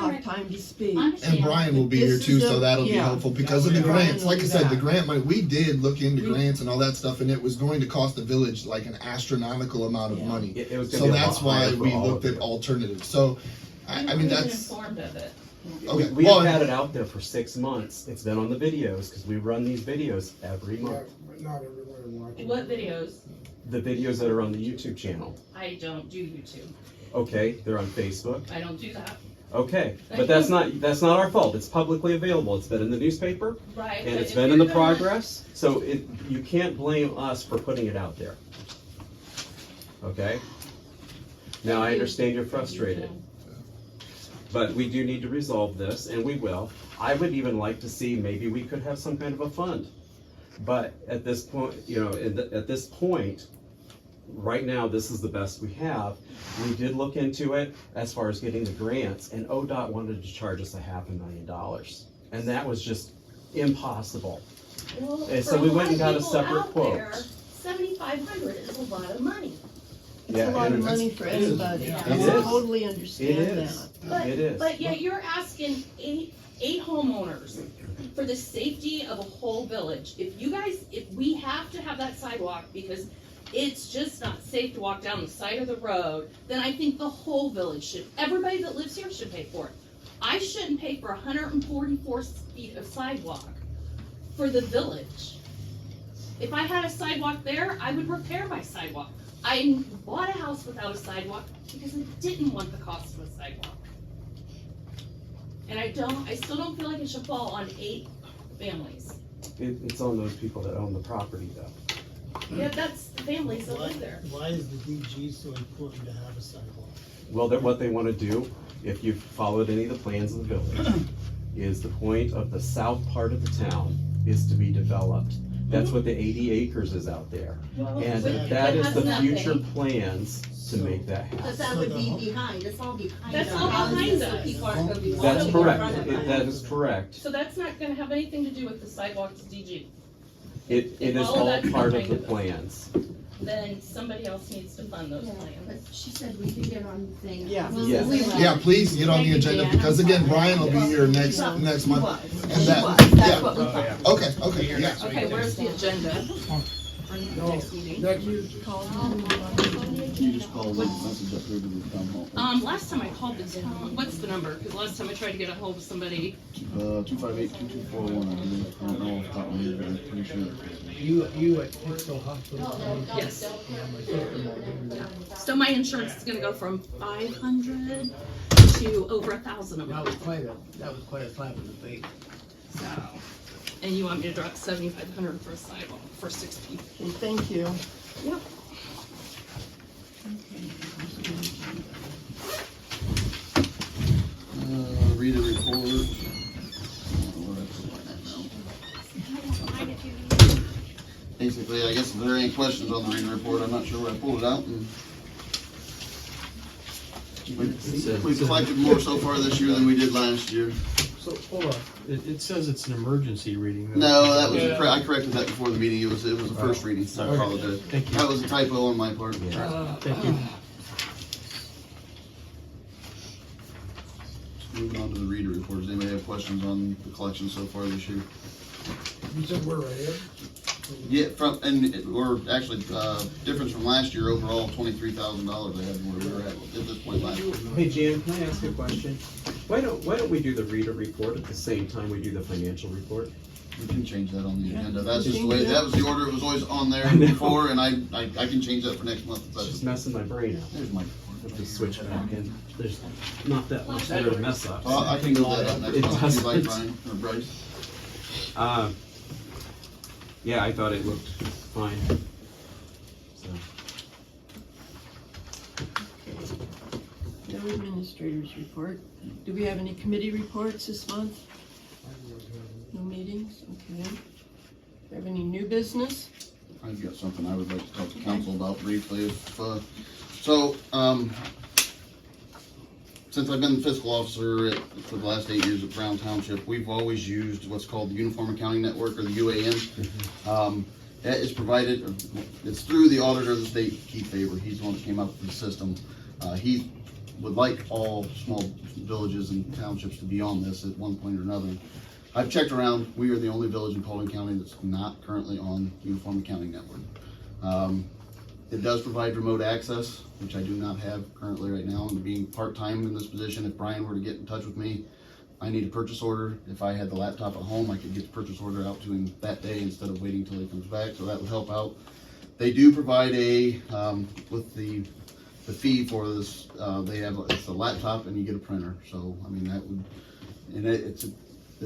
have time to speak. And Brian will be here This too, is so a- that'll be yeah. helpful because of the Brian grants. will Like I do said, the that. grant money, we did look into grants and all that stuff, and it was going to cost the village like an astronomical amount of Yeah. money. It was gonna So be a lot that's why higher for we all looked of at you. alternatives. So, I mean, We've been that's, informed of it. okay. We've Well, had it out there for 6 months. It's been on the videos, because we run these videos every Yeah, month. but not everyone watching. What videos? The videos that are on the YouTube channel. I don't do YouTube. Okay, they're on Facebook. I don't do that. Okay, but that's not our fault. It's publicly available. It's been in the newspaper, Right. and but it's if been in you're the gonna- progress, so you can't blame us for putting it out there. Okay? Now, I understand you're frustrated, but we do need to resolve this, and we will. I would even like to see, maybe we could have some kind of a fund. But at this point, at this point, right now, this is the best we have. We did look into it as far as getting the grants, and ODOT wanted to charge us $500,000. And that was just impossible. Well, And for so we a went lot and got a of people separate out quote. there, 7,500 is a lot of money. It's Yeah, a lot and of it's- money for it is. anybody. Yeah. I It is. totally It understand is. that. It is. But yet you're asking eight homeowners for the safety of a whole village. If we have to have that sidewalk because it's just not safe to walk down the side of the road, then I think the whole village should, everybody that lives here should pay for it. I shouldn't pay for 144 feet of sidewalk for the village. If I had a sidewalk there, I would repair my sidewalk. I bought a house without a sidewalk because I didn't want the cost of a sidewalk. And I still don't feel like it should fall on 8 families. It's on those people that own the property, though. Yeah, that's the families that live there. Why is the DG so important to have a sidewalk? Well, what they want to do, if you've followed any of the plans of the village, is the point of the south part of the town is to be developed. That's what the 80 acres is out there. Well, And but that is has the nothing. future plans to make that But happen. that would be behind, it's all behind. That's our all behind houses, so us. people aren't gonna be That's walking in correct. front of us. That is correct. So that's not gonna have anything to do with the sidewalks DG. It is all of all that's part of behind the us. plans. Then somebody else needs to fund those Yeah, plans. but she said we could get on the thing. Yeah. Well, Yes. we will. yeah, please get on Thank the you, agenda Dan. because I'm again, sorry. Brian will be here next Well, month. She was. And She that, was. That's yeah. what we thought. Okay, yeah. Okay, where's the agenda for next meeting? Next, Call You just call the message up here to the town hall. Last time I called the town, what's the number? Because last time I tried to get a hold of somebody. 258-2241, I believe. I don't know off the top of my head, but I'm pretty sure. You at Pixel Hospital. Yes. Yeah, my sister-in-law. So my insurance is gonna go from 500 to over 1,000 a That month. was quite a slap in the face. So, and you want me to drop 7,500 for a sidewalk for 6 people? Okay, thank you. Yep. Read a report. I don't mind if you need. Hey basically, I guess if there are any questions on the reading report, I'm not sure where I pulled it out. And we've collected more so far this year than we did last year. So, hold on, it says it's an emergency reading. though. No, that was, Yeah. I corrected that before the meeting, it was a first reading, so I Okay. apologize. Thank you. That was a typo on my part. Thank you. Moving on to the reader report, does anybody have questions on the collection so far this year? You said we're ahead? Yeah, or actually, difference from last year overall, $23,000 I had where we were at this point last year. Hey Jan, can I ask a question? Why don't we do the reader report at the same time we do the financial report? We can change that on the agenda, that's just the way, that was the order, it was always on there before, and I can change that for next month. It's just messing my brain out. There's my. I have to switch back in. There's not that much there to mess up. Well, I can do that up next It month, if you like, doesn't. Brian, or Bryce. Yeah, I thought it looked fine. So, No administrators report. Do we have any committee reports this month? No meetings, okay. Do we have any new business? I've got something I would like to talk to council about briefly, since I've been the fiscal officer for the last 8 years at Brown Township, we've always used what's called the Uniform Accounting Network, or the UAN. That is provided, it's through the auditor of the state, Keith Faber, he's the one that came up with the system. He would like all small villages and townships to be on this at one point or another. I've checked around, we are the only village in Paulding County that's not currently on Uniform Accounting Network. It does provide remote access, which I do not have currently right now, and being part-time in this position, if Brian were to get in touch with me, I need a purchase order. If I had the laptop at home, I could get the purchase order out to him that day instead of waiting till he comes back, so that would help out. They do provide with the fee for this, it's a laptop and you get a printer, so, I mean, that would, and it's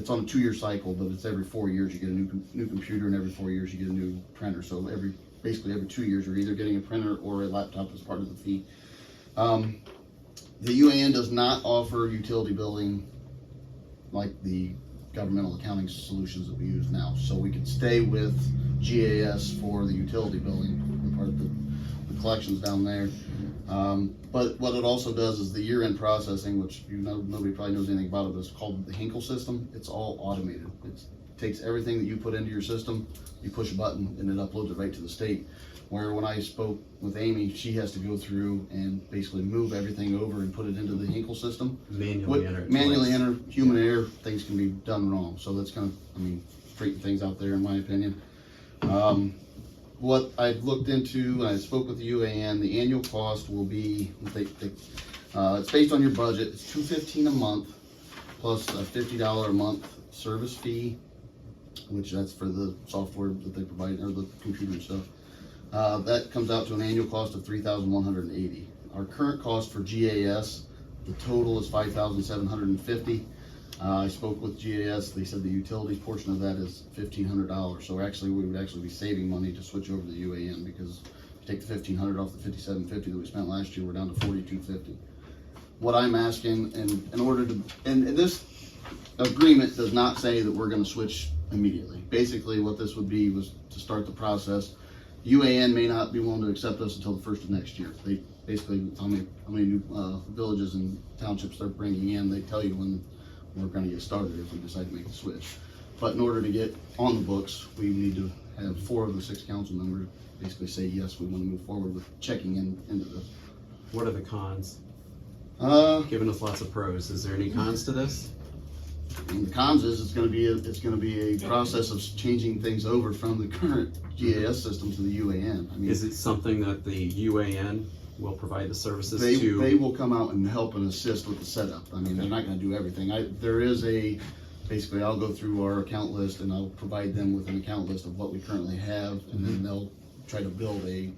on a 2-year cycle, but it's every 4 years you get a new computer, and every 4 years you get a new printer. So basically every 2 years you're either getting a printer or a laptop as part of the fee. The UAN does not offer utility billing like the governmental accounting solutions that we use now. So we could stay with GAS for the utility billing, the part of the collections down there. But what it also does is the year-end processing, which nobody probably knows anything about it, but it's called the Hinkle system. It's all automated. It takes everything that you put into your system, you push a button, and it uploads it right to the state. Where when I spoke with Amy, she has to go through and basically move everything over and put it into the Hinkle system. manually enter it Manually twice. enter, human error, things can be done wrong. So that's kind of, straighten things out there in my opinion. What I've looked into, and I spoke with the UAN, the annual cost will be, it's based on your budget, it's $215 a month, plus a $50 a month service fee, which that's for the software that they provide, or the computer and stuff. That comes out to an annual cost of $3,180. Our current cost for GAS, the total is $5,750. I spoke with GAS, they said the utilities portion of that is $1,500, so we would actually be saving money to switch over to the UAN, because if you take the $1,500 off the $5,750 that we spent last year, we're down to $4,250. What I'm asking, and this agreement does not say that we're gonna switch immediately. Basically, what this would be was to start the process. UAN may not be willing to accept us until the first of next year. They basically, how many new villages and townships they're bringing in, they tell you when we're gonna get started if we decide to make the switch. But in order to get on the books, we need to have 4 of the 6 council members basically say, yes, we wanna move forward with checking into this. What are the cons? Giving us lots of pros. Is there any cons to this? And the cons is it's gonna be a process of changing things over from the current GAS system to the UAN. Is it something that the UAN will provide the services They to? will come out and help and assist with the setup. They're not gonna do everything. There is basically I'll go through our account list and I'll provide them with an account list of what we currently have, and then they'll try to build a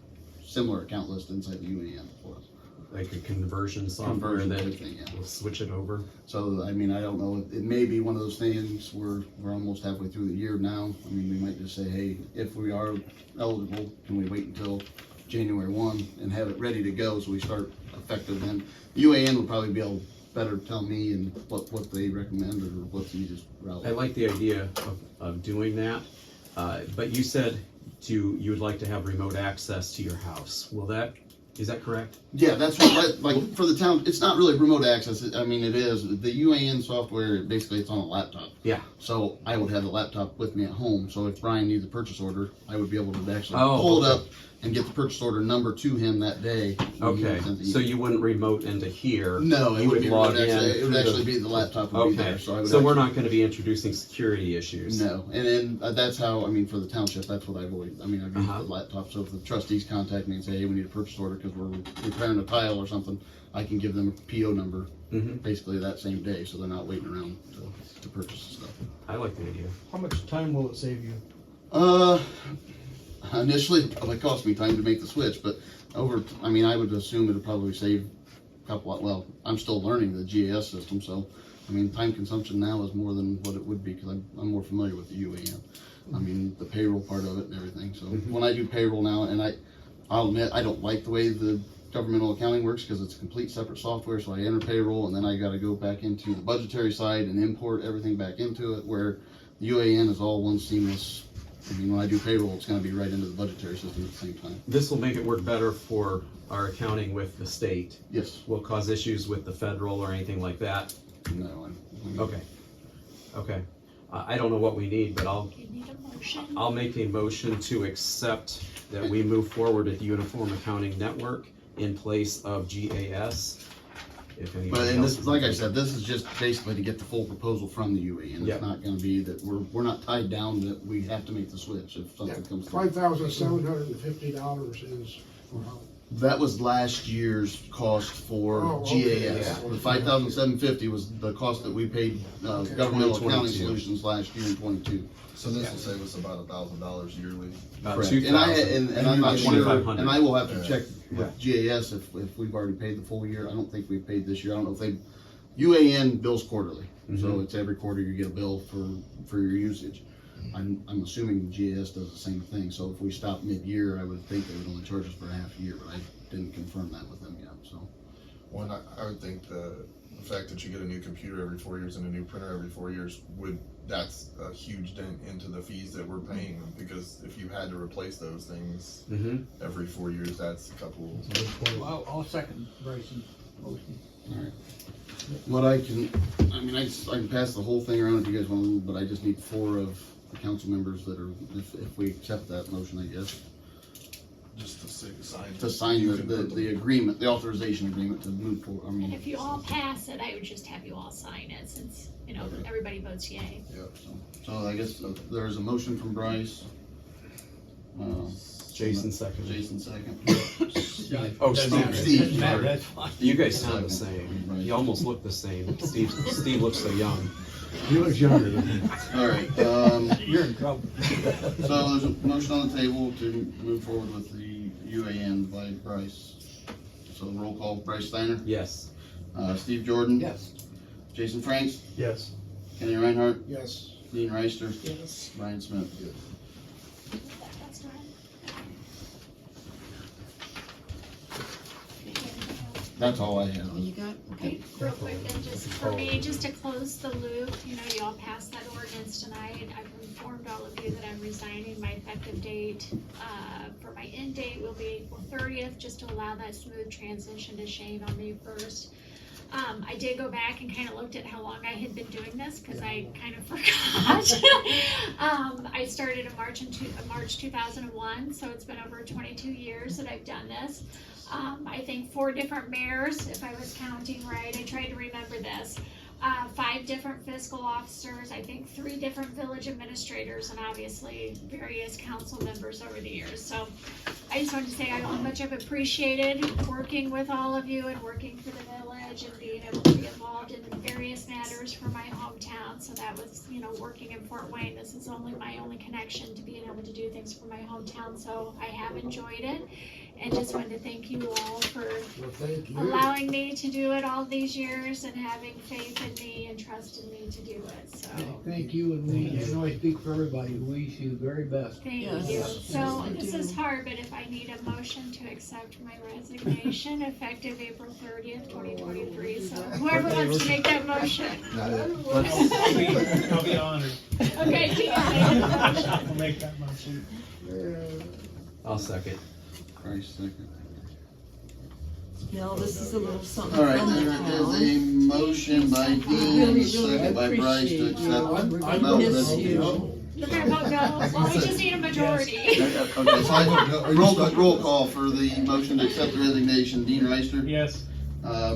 similar account list inside the UAN for us. Like a conversion software Conversion, that everything, yeah. will switch it over? So, I don't know, it may be one of those things where we're almost halfway through the year now. We might just say, hey, if we are eligible, can we wait until January 1 and have it ready to go so we start effective then? UAN will probably be able to better tell me and what they recommend or what's the easiest route. I like the idea of doing that. But you said you would like to have remote access to your house. Is that correct? Yeah, that's what, like, for the town, it's not really remote access. I mean, it is. The UAN software, basically, it's on a laptop. Yeah. So I would have the laptop with me at home. So if Brian needs a purchase order, I would be able to actually Oh, pull it okay. up and get the purchase order number to him that day. Okay, so you wouldn't remote into here? No, it You would would be log remote access. in It would through actually be the laptop would be there. Okay, So I would so we're actually- not gonna be introducing security issues? No, and then that's how, I mean, for the township, that's what I've always, I mean, I've used Uh-huh. the laptop, so if the trustees contact me and say, hey, we need a purchase order because we're repairing a tile or something, I can give them a PO number Mhm. basically that same day, so they're not waiting around to purchase the stuff. I like the idea. How much time will it save you? Initially, it would cost me time to make the switch, but I mean, I would assume it'd probably save a couple, well, I'm still learning the GAS system, so, I mean, time consumption now is more than what it would be, because I'm more familiar with the UAN. I mean, the payroll part of it and everything, so when I do payroll now, and I'll admit, I don't like the way the governmental accounting works, because it's a complete separate software, so I enter payroll, and then I gotta go back into the budgetary side and import everything back into it, where the UAN is all one seamless. I mean, when I do payroll, it's gonna be right into the budgetary system at the same time. This will make it work better for our accounting with the state. Yes. Will cause issues with the federal or anything like that? No, Okay. Okay. I don't know what we need, but You need a motion? I'll make a motion to accept that we move forward with the Uniform Accounting Network in place of GAS. If anybody But, and else this, like I said, this is just basically to get the full proposal from the UAN. Yep. It's not gonna be that, we're not tied down that we have to make the switch if something comes through. $5,750 is for how? That was last year's cost for Oh, okay. GAS. Yeah. The $5,750 was the cost that we paid, governmental accounting 2022. solutions last year in '22. So this will save us about $1,000 yearly. About Correct. 2,000. And I'm not sure, 2,500. and I will have to Yeah. check with GAS if we've already paid the full year. I don't think we've paid this year. I don't know if UAN bills quarterly. So Mhm. it's every quarter you get a bill for your usage. I'm assuming GAS does the same thing. So if we stop mid-year, I would think they would only charge us for a half year, but I didn't confirm that with them yet, so. One, I would think the fact that you get a new computer every 4 years and a new printer every 4 years that's a huge dent into the fees that we're paying, because if you had to replace those things Mhm. every 4 years, that's a couple. Well, I'll second Bryson's motion. Alright. What I can pass the whole thing around if you guys want, but I just need 4 of the council members that are, if we accept that motion, I guess, Just to sign. to sign You can put the agreement, the authorization agreement to move forward. I And mean, if you all pass it, I would just have you all sign it, since, Okay. everybody votes yay. so I guess there is a motion from Bryce. Jason second. Jason second. Oh, Doesn't Steve. matter. Steve, Doesn't matter, sorry. that's fine. You guys sound the same. You almost look the same. Steve looks so young. You look younger than me. Alright, You're in trouble. so there's a motion on the table to move forward with the UAN by Bryce. So roll call, Bryce Steiner, Yes. Steve Jordan. Yes. Jason Franks, Yes. Kenny Reinhardt, Yes. Dean Reister, Yes. Brian Smith. That's fine. That's all I have. You got, Okay, real quick, then, just for me, just to close the loop, you all passed that ordinance tonight. I've informed all of you that I'm resigning. My effective date, for my end date will be April 30th, just to allow that smooth transition to Shane on May 1st. I did go back and kind of looked at how long I had been doing this, because I kind of forgot. I started in March 2001, so it's been over 22 years that I've done this. I think 4 different mayors, if I was counting right. I tried to remember this. 5 different fiscal officers, I think 3 different village administrators, and obviously various council members over the years. So I just wanted to say how much I've appreciated working with all of you and working for the village and being able to be involved in various matters for my hometown. So that was, working in Fort Wayne. This is my only connection to being able to do things for my hometown. So I have enjoyed it. And just wanted to thank you all for Well, thank you. allowing me to do it all these years and having faith in me and trust in me to do it, so. Thank you, and I know I speak for everybody, we wish you the very best. Thank Yes. you. Yes, So I this do. is hard, but if I need a motion to accept my resignation effective April 30th, 2023, so whoever wants to make that motion. I'll be honored. Okay, Tina. I'll make that motion. I'll second. Bryce, second. Now, this is a little something All right, from the there town. is a motion by Dean, second by Bryce to accept. I No, miss that's- you. You're gonna vote no? Well, we just need a majority. Okay, so roll call for the motion to accept the resignation. Dean Reister, Yes.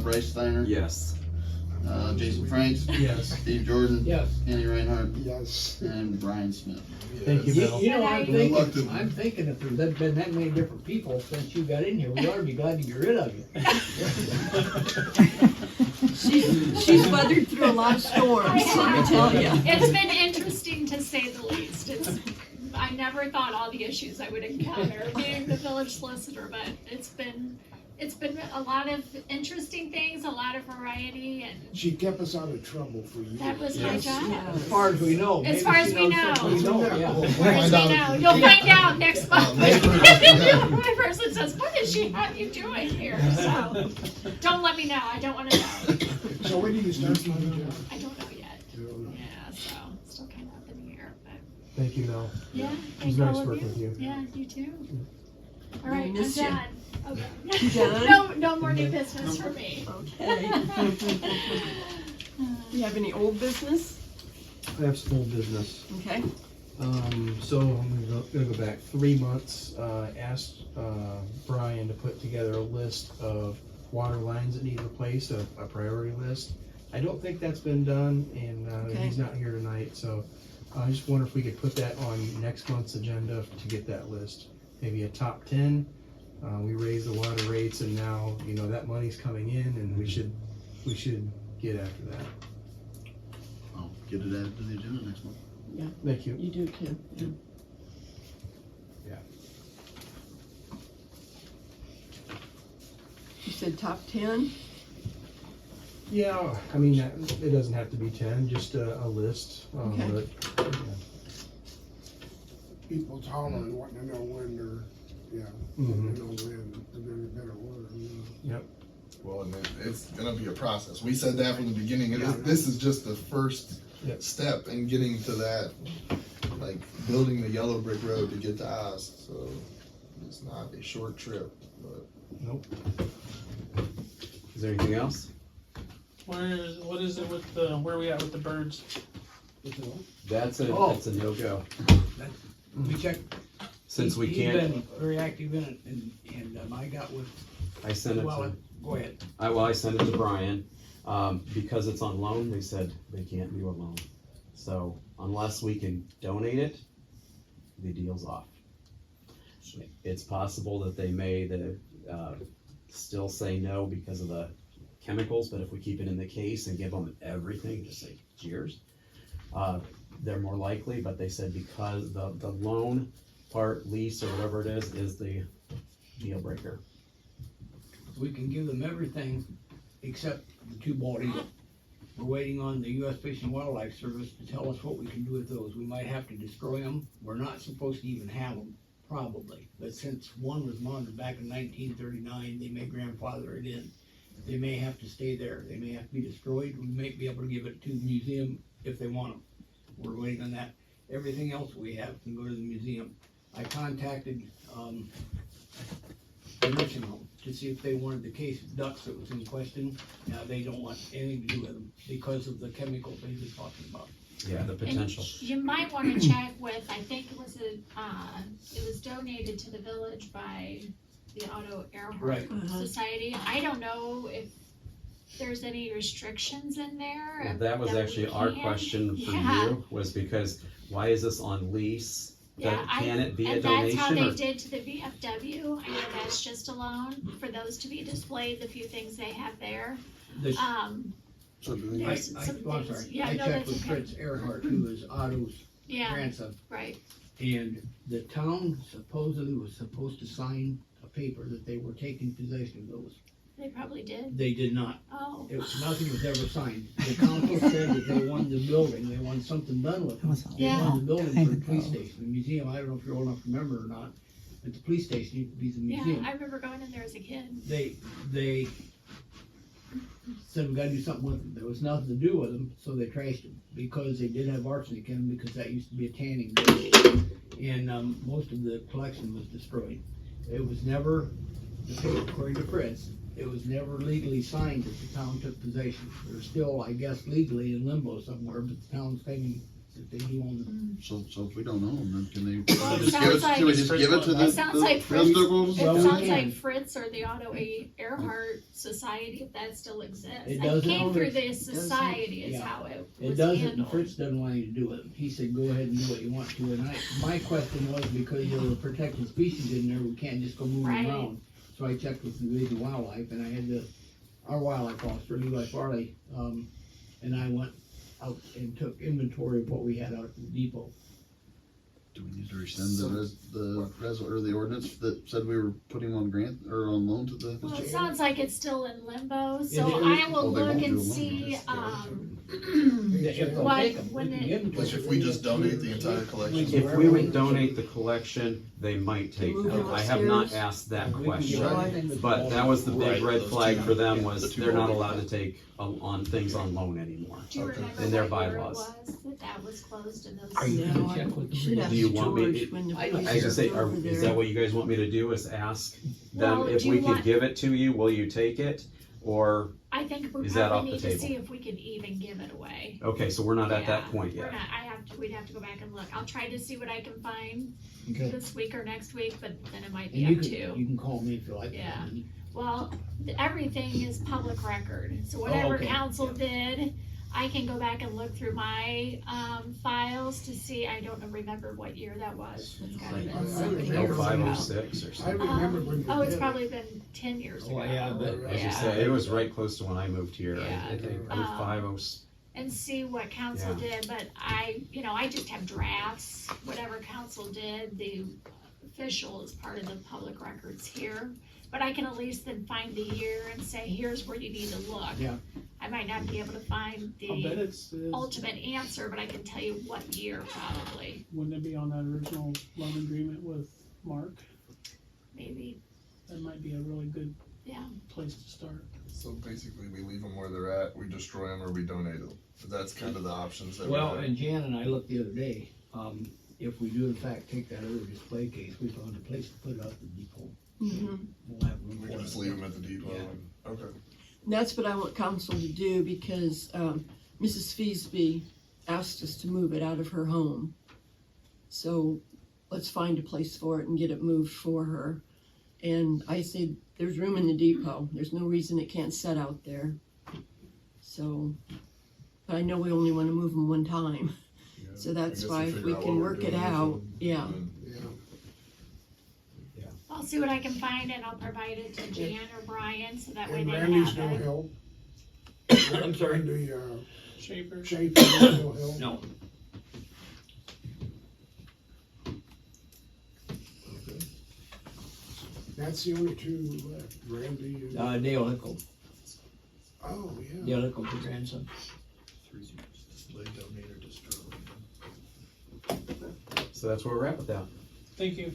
Bryce Steiner, Yes. Jason Franks, Yes. Steve Jordan, Yes. Kenny Reinhardt, Yes. and Brian Smith. Thank you, Bill. You know, Reluctant. I'm thinking if there's been that many different people since you got in here, we ought to be glad to get rid of you. She's weathered through a lot of storms, let me tell you. It's been interesting to say the least. I never thought all the issues I would encounter being the village solicitor, but it's been a lot of interesting things, a lot of variety, and She kept us out of trouble for years. that was my job. As far as we know. As Maybe far as she we knows something know. we don't, yeah. As far as we know, you'll find out next month. One person says, "What does she have you doing here?" So, don't let me know. I don't want to know. So when do you start my job? I don't know yet. Yeah, so still kind of up in the air, but Thank you, Mel. yeah. It Thank was nice all of working with you. Yeah, you too. All right, I'm miss you. done. Okay. done? No more new business for me. Okay. Do you have any old business? I have some old business. Okay. So I'm gonna go back 3 months, asked, Brian to put together a list of water lines that need replaced, a priority list. I don't think that's been done, and, Okay. he's not here tonight, so I just wonder if we could put that on next month's agenda to get that list. Maybe a top 10. We raised the water rates, and now, that money's coming in, and we should get after that. I'll get it added to the agenda next month. Thank you. You do too. Yeah. Yeah. You said top 10? Yeah, I mean, it doesn't have to be 10, just a list. Okay. But, yeah. People's hollering, wanting to know when they're, Mhm. wanting to know when they're gonna get better water. Well, and it's gonna be a process. We said that from the beginning. This is just the first Yep. step in getting to that, like building the yellow brick road to get to us. So it's not a short trip, but Nope. Is there anything else? What is it with where are we at with the birds? That's a Oh. no-go. We checked. Since we He's can't, been very active in it, and I got with, I sent it well, to, go ahead. I sent it to Brian. Because it's on loan, they said they can't do a loan. So unless we can donate it, the deal's off. It's possible that they may still say no because of the chemicals, but if we keep it in the case and give them everything, just say cheers, they're more likely, but they said because the loan part, lease or whatever it is the deal breaker. We can give them everything except the two bald eagles. We're waiting on the US Fish and Wildlife Service to tell us what we can do with those. We might have to destroy them. We're not supposed to even have them, probably. But since one was monitored back in 1939, they may grandfather it in. They may have to stay there. They may have to be destroyed. We may be able to give it to the museum if they want them. We're waiting on that. Everything else we have can go to the museum. I contacted, the nursing home to see if they wanted the case of ducks that was in question. Now, they don't want anything to do with them because of the chemicals they were talking about. Yeah, the potential. You might want to check with, I think it was donated to the village by the Otto Earhart Right. Society. I don't know if there's any restrictions in there. Well, that was we actually our can't- question for Yeah. you, was because why is this on lease? Yeah, Can it be a and that's how donation they or? did to the VFW. I know that's just a loan for those to be displayed, the few things they have there. This- There's some I'm things, sorry. yeah, I no, checked that's with okay. Fritz Earhart, who is Otto's Yeah, grandson, right. and the town supposedly was supposed to sign a paper that they were taking possession of those. They probably did. They did not. Oh. Nothing was ever signed. The council said that they wanted the building, they wanted something done with it. They Yeah. wanted the building for the police station, the museum. I don't know if you're old enough to remember or not, but the police station used to be the Yeah, museum. I remember going in there as a kid. They said we gotta do something with them. There was nothing to do with them, so they trashed them, because they did have arsenic in them, because that used to be a tanning bed. And, most of the collection was destroyed. It was never, according to Fritz, it was never legally signed that the town took possession. They're still, I guess, legally in limbo somewhere, but the town's claiming that they do own them. So if we don't know them, then can they, Well, it just give sounds it, like- can we just give it to the It sounds like Fritz, festivals? it Well, we sounds can. like Fritz or the Otto Earhart Society, if that still exists. It It doesn't came own through it. the society is Yeah. how it It was doesn't, and handled. Fritz doesn't want anything to do with it. He said, go ahead and do what you want to, and my question was, because there were protected species in there, we can't just go moving Right. around. So I checked with the Division of Wildlife, and I had our wildlife officer, Levi Farley, and I went out and took inventory of what we had out at the depot. Do we need to rescind or the ordinance that said we were putting on grant, or on loan to the? Well, it sounds like it's still in limbo, so Yeah, I will Well, they look won't do and a loan. see, If they'll What- take 'em, we when can it- give 'em to Which them. if we just donate the entire collection. If we would donate the collection, they might take Move them. them I have not upstairs. asked that We can question. give everything but But that was the big Right, red those flag two- for them yeah, was the two they're not voting allowed to take on things on loan anymore. do you Okay. remember In their what year it bylaws. was that was closed in those? Are you No, gonna check with I should the ask Do you want me- George when the I don't police I was gonna say, are over is there. that what you guys want me to do, is ask them Well, if do we you could want- give it to you, will you take it? Or, I think we Is that probably off need the to see table? if we can even give it away. okay, so we're not at that Yeah, point We're yet. not, we'd have to go back and look. I'll try to see what I can find Okay. this week or next week, but then it might And be you up can, to. you can call me if you like. Yeah. Well, everything is public record, so whatever okay. council did, I can go back and look through my, files to see, I don't remember what year that was. It's gotta have been I something remember years 05, ago. 06 or I something. remember when you Oh, it's did it. probably been 10 years ago. Oh, yeah, but- I was just Yeah. saying, it was right close to when I moved here. Yeah. I think 05, 06. And see what council Yeah. did, but I just have drafts, whatever council did, the official is part of the public records here. But I can at least then find the year and say, here's where you need to look. Yeah. I might not be able to find I'll bet the it's, ultimate answer, but I can tell you what year probably, wouldn't it be on that original loan agreement with Mark? maybe, That might be a really good yeah. place to start. So basically, we leave them where they're at, we destroy them, or we donate them. That's kind of the options that we Well, have. and Jan and I looked the other day, if we do in fact take that other display case, we found a place to put it out at the depot. Mhm. We'll have room We for can it. just leave them at the depot. Yeah. and- Okay. That's what I want council to do because Mrs. Feasby asked us to move it out of her home. So let's find a place for it and get it moved for her. And I said, there's room in the depot. There's no reason it can't set out there. So, but I know we only want to move them one time. Yeah. So I that's guess why if figure we out can what we're work it doing with out, them, yeah. and Yeah. I'll see what I can find and I'll provide it to Jan or Brian, so that way And they Randy's have no it. help. I'm sorry? Randy, Schaefer. Schaefer, no help. No, That's the only two left, Randy and, Dale Hickle, oh, yeah. Dale Hickle's your grandson. Display, donate, or destroy. So that's where we're at with that. Thank you.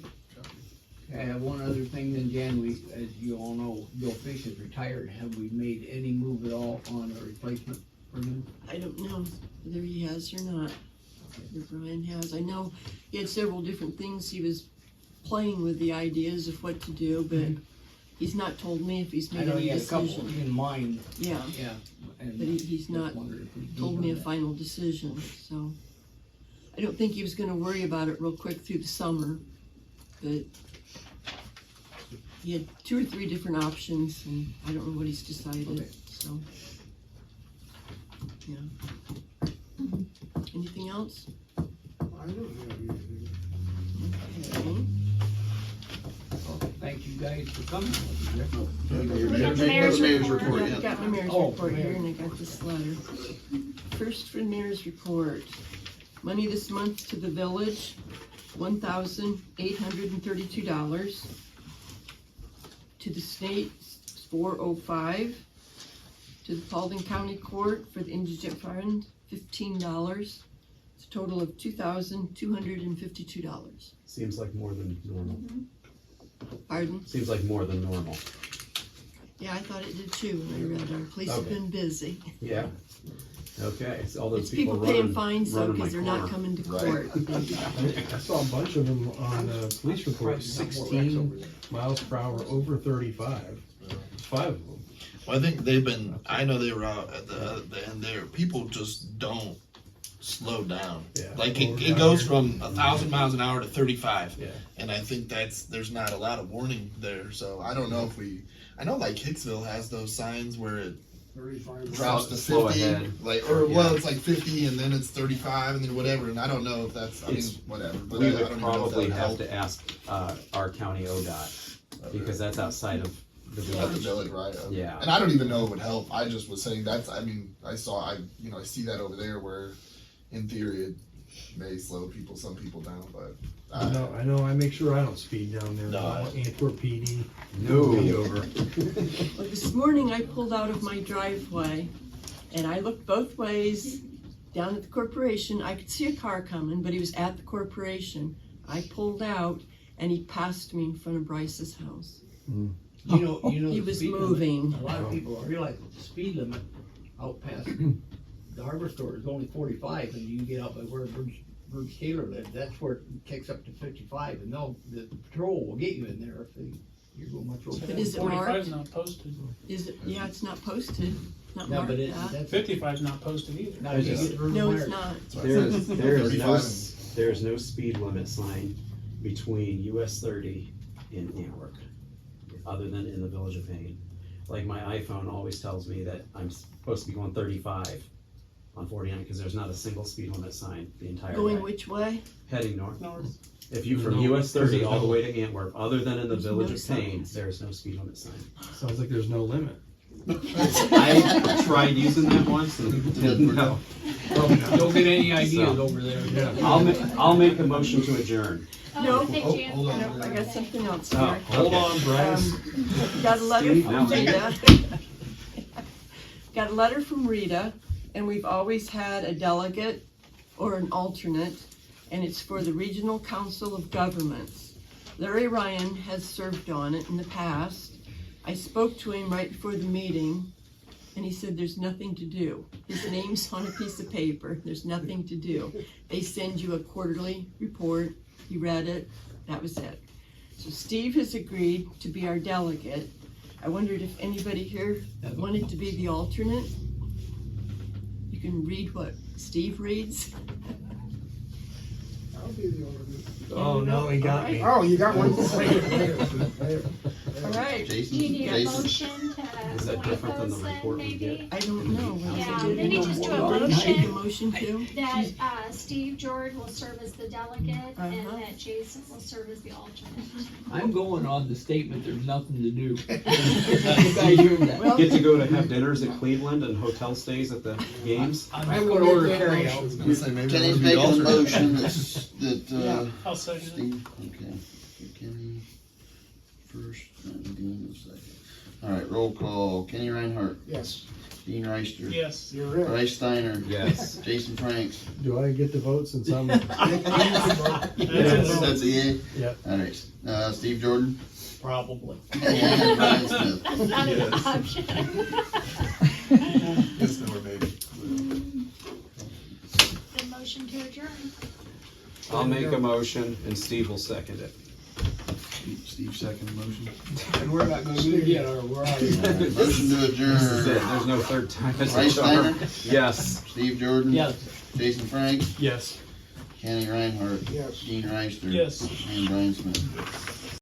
I have one other thing then, Jan, as you all know, Bill Fish is retired. Have we made any move at all on a replacement for him? I don't know whether he has or not, whether Brian has. I know he had several different things he was playing with the ideas of what to do, but he's not told me if he's I made know any he had a couple decision. in mind, Yeah, yeah. And but he's just not wondered if we told moved me a on that. final decision, so. I don't think he was gonna worry about it real quick through the summer, but he had 2 or 3 different options, and I don't know what he's decided, Okay. so. Yeah. Anything else? I don't have anything. Okay. Thank you guys for coming. Mayor's report, Yeah, yeah. I got my mayor's Oh, report here, mayor. and I got this letter. First for mayor's report. Money this month to the village, $1,832. To the state, $405. To the Paulding County Court for the indigent fund, $15. It's a total of $2,252. Seems like more than normal. Pardon? Seems like more than normal. Yeah, I thought it did too when I read it. Police have Okay. been busy. Yeah. Okay, so all those It's people paying running- fines though, running my because they're not corner. coming to Right. court. I saw a bunch of them on the police report, 16 miles per hour over 35. 5 of them. Well, I think they've been. I know they were out at the end there. People just don't slow down. Yeah. Like Over it down goes here. from 1,000 miles an hour to 35. Yeah. And I think there's not a lot of warning there. So I don't know if we. I know like Hicksville has those signs where it 35. drops to Slow 50, ahead. like Yeah. it's like 50 and then it's 35 and then whatever. And I don't know if that's. I mean, It's- whatever. But We I would don't even know if probably that have helped. to ask, our county ODOT, because that's outside of the At the village. village, right? Yeah. And I don't even know it would help. I just was saying that's. I mean, I see that over there where, in theory, it may slow people, some people down, but. I know, I make sure I don't speed down there. No. Antwerp PD. No. Me over. Well, this morning I pulled out of my driveway and I looked both ways down at the corporation. I could see a car coming, but he was at the corporation. I pulled out and he passed me in front of Bryce's house. You know, He the was speed limit, moving. a lot of people don't realize that the speed limit out past the hardware store is only 45, and you can get out by where Bruce Taylor lived, that's where it kicks up to 55, and the patrol will get you in there if you're going much over. But is it 45 marked? is not posted. Is it? Yeah, it's not posted. Not No, marked but that. that's 55 is not posted either. not if you get through No, Myers. it's not. There's no speed limit sign between US 30 and Antwerp, other than in the village of Payne. Like my iPhone always tells me that I'm supposed to be going 35 on 49, because there's not a single speed limit sign the entire Going way. which way? Heading north. North. If you from No, US 30 there's all the no- way to Antwerp, other than in the There's village no of Payne, signs. there's no speed limit sign. Sounds like there's no limit. I tried using that once and didn't know. Don't get any ideas So- over there. Yeah. I'll make a motion to adjourn. No. Thank you. Hold on. No, I got something else Oh, here. hold on, Bryce. Got a letter Steve, from now. Rita. Got a letter from Rita, and we've always had a delegate or an alternate, and it's for the Regional Council of Governments. Larry Ryan has served on it in the past. I spoke to him right before the meeting, and he said there's nothing to do. His name's on a piece of paper, there's nothing to do. They send you a quarterly report, he read it, that was it. So Steve has agreed to be our delegate. I wondered if anybody here wanted to be the alternate. You can read what Steve reads. I'll be the alternate. Oh, no, he got me. Oh, you got one. All right, Jason, Do you need a Jason. motion to Is that appoint different than the those then, report we maybe? get? I don't know. Yeah, maybe just do a Make a motion motion to. that, Steve George will serve as the delegate and Uh-huh. that Jason will serve as the alternate. I'm going on the statement, there's nothing to do. You guys heard that. Well, Get to go to have dinners at Cleveland and hotel stays at the games? I'm just gonna order carry out. Kenny's making a motion that, I'll second it. Steve, okay. Kenny first, and Dean second. All right, roll call. Kenny Reinhardt, Yes. Dean Reister. Yes. You're in. Bryce Steiner. Yes. Jason Franks. Do I get to vote since I'm? That's a yay? Yeah. All right, Steve Jordan. Probably. And Brian Smith. That's not an Yes. option. Yes, no, maybe. The motion to adjourn. I'll make a motion and Steve will second it. Steve second motion. And we're not gonna do it yet, or we're already. Motion to This is it, adjourn. there's no third time. It's Bryce a Steiner. Yes. Steve Jordan. Yes. Jason Franks. Yes. Kenny Reinhardt. Yes. Dean Reister. Yes. And Brian Smith.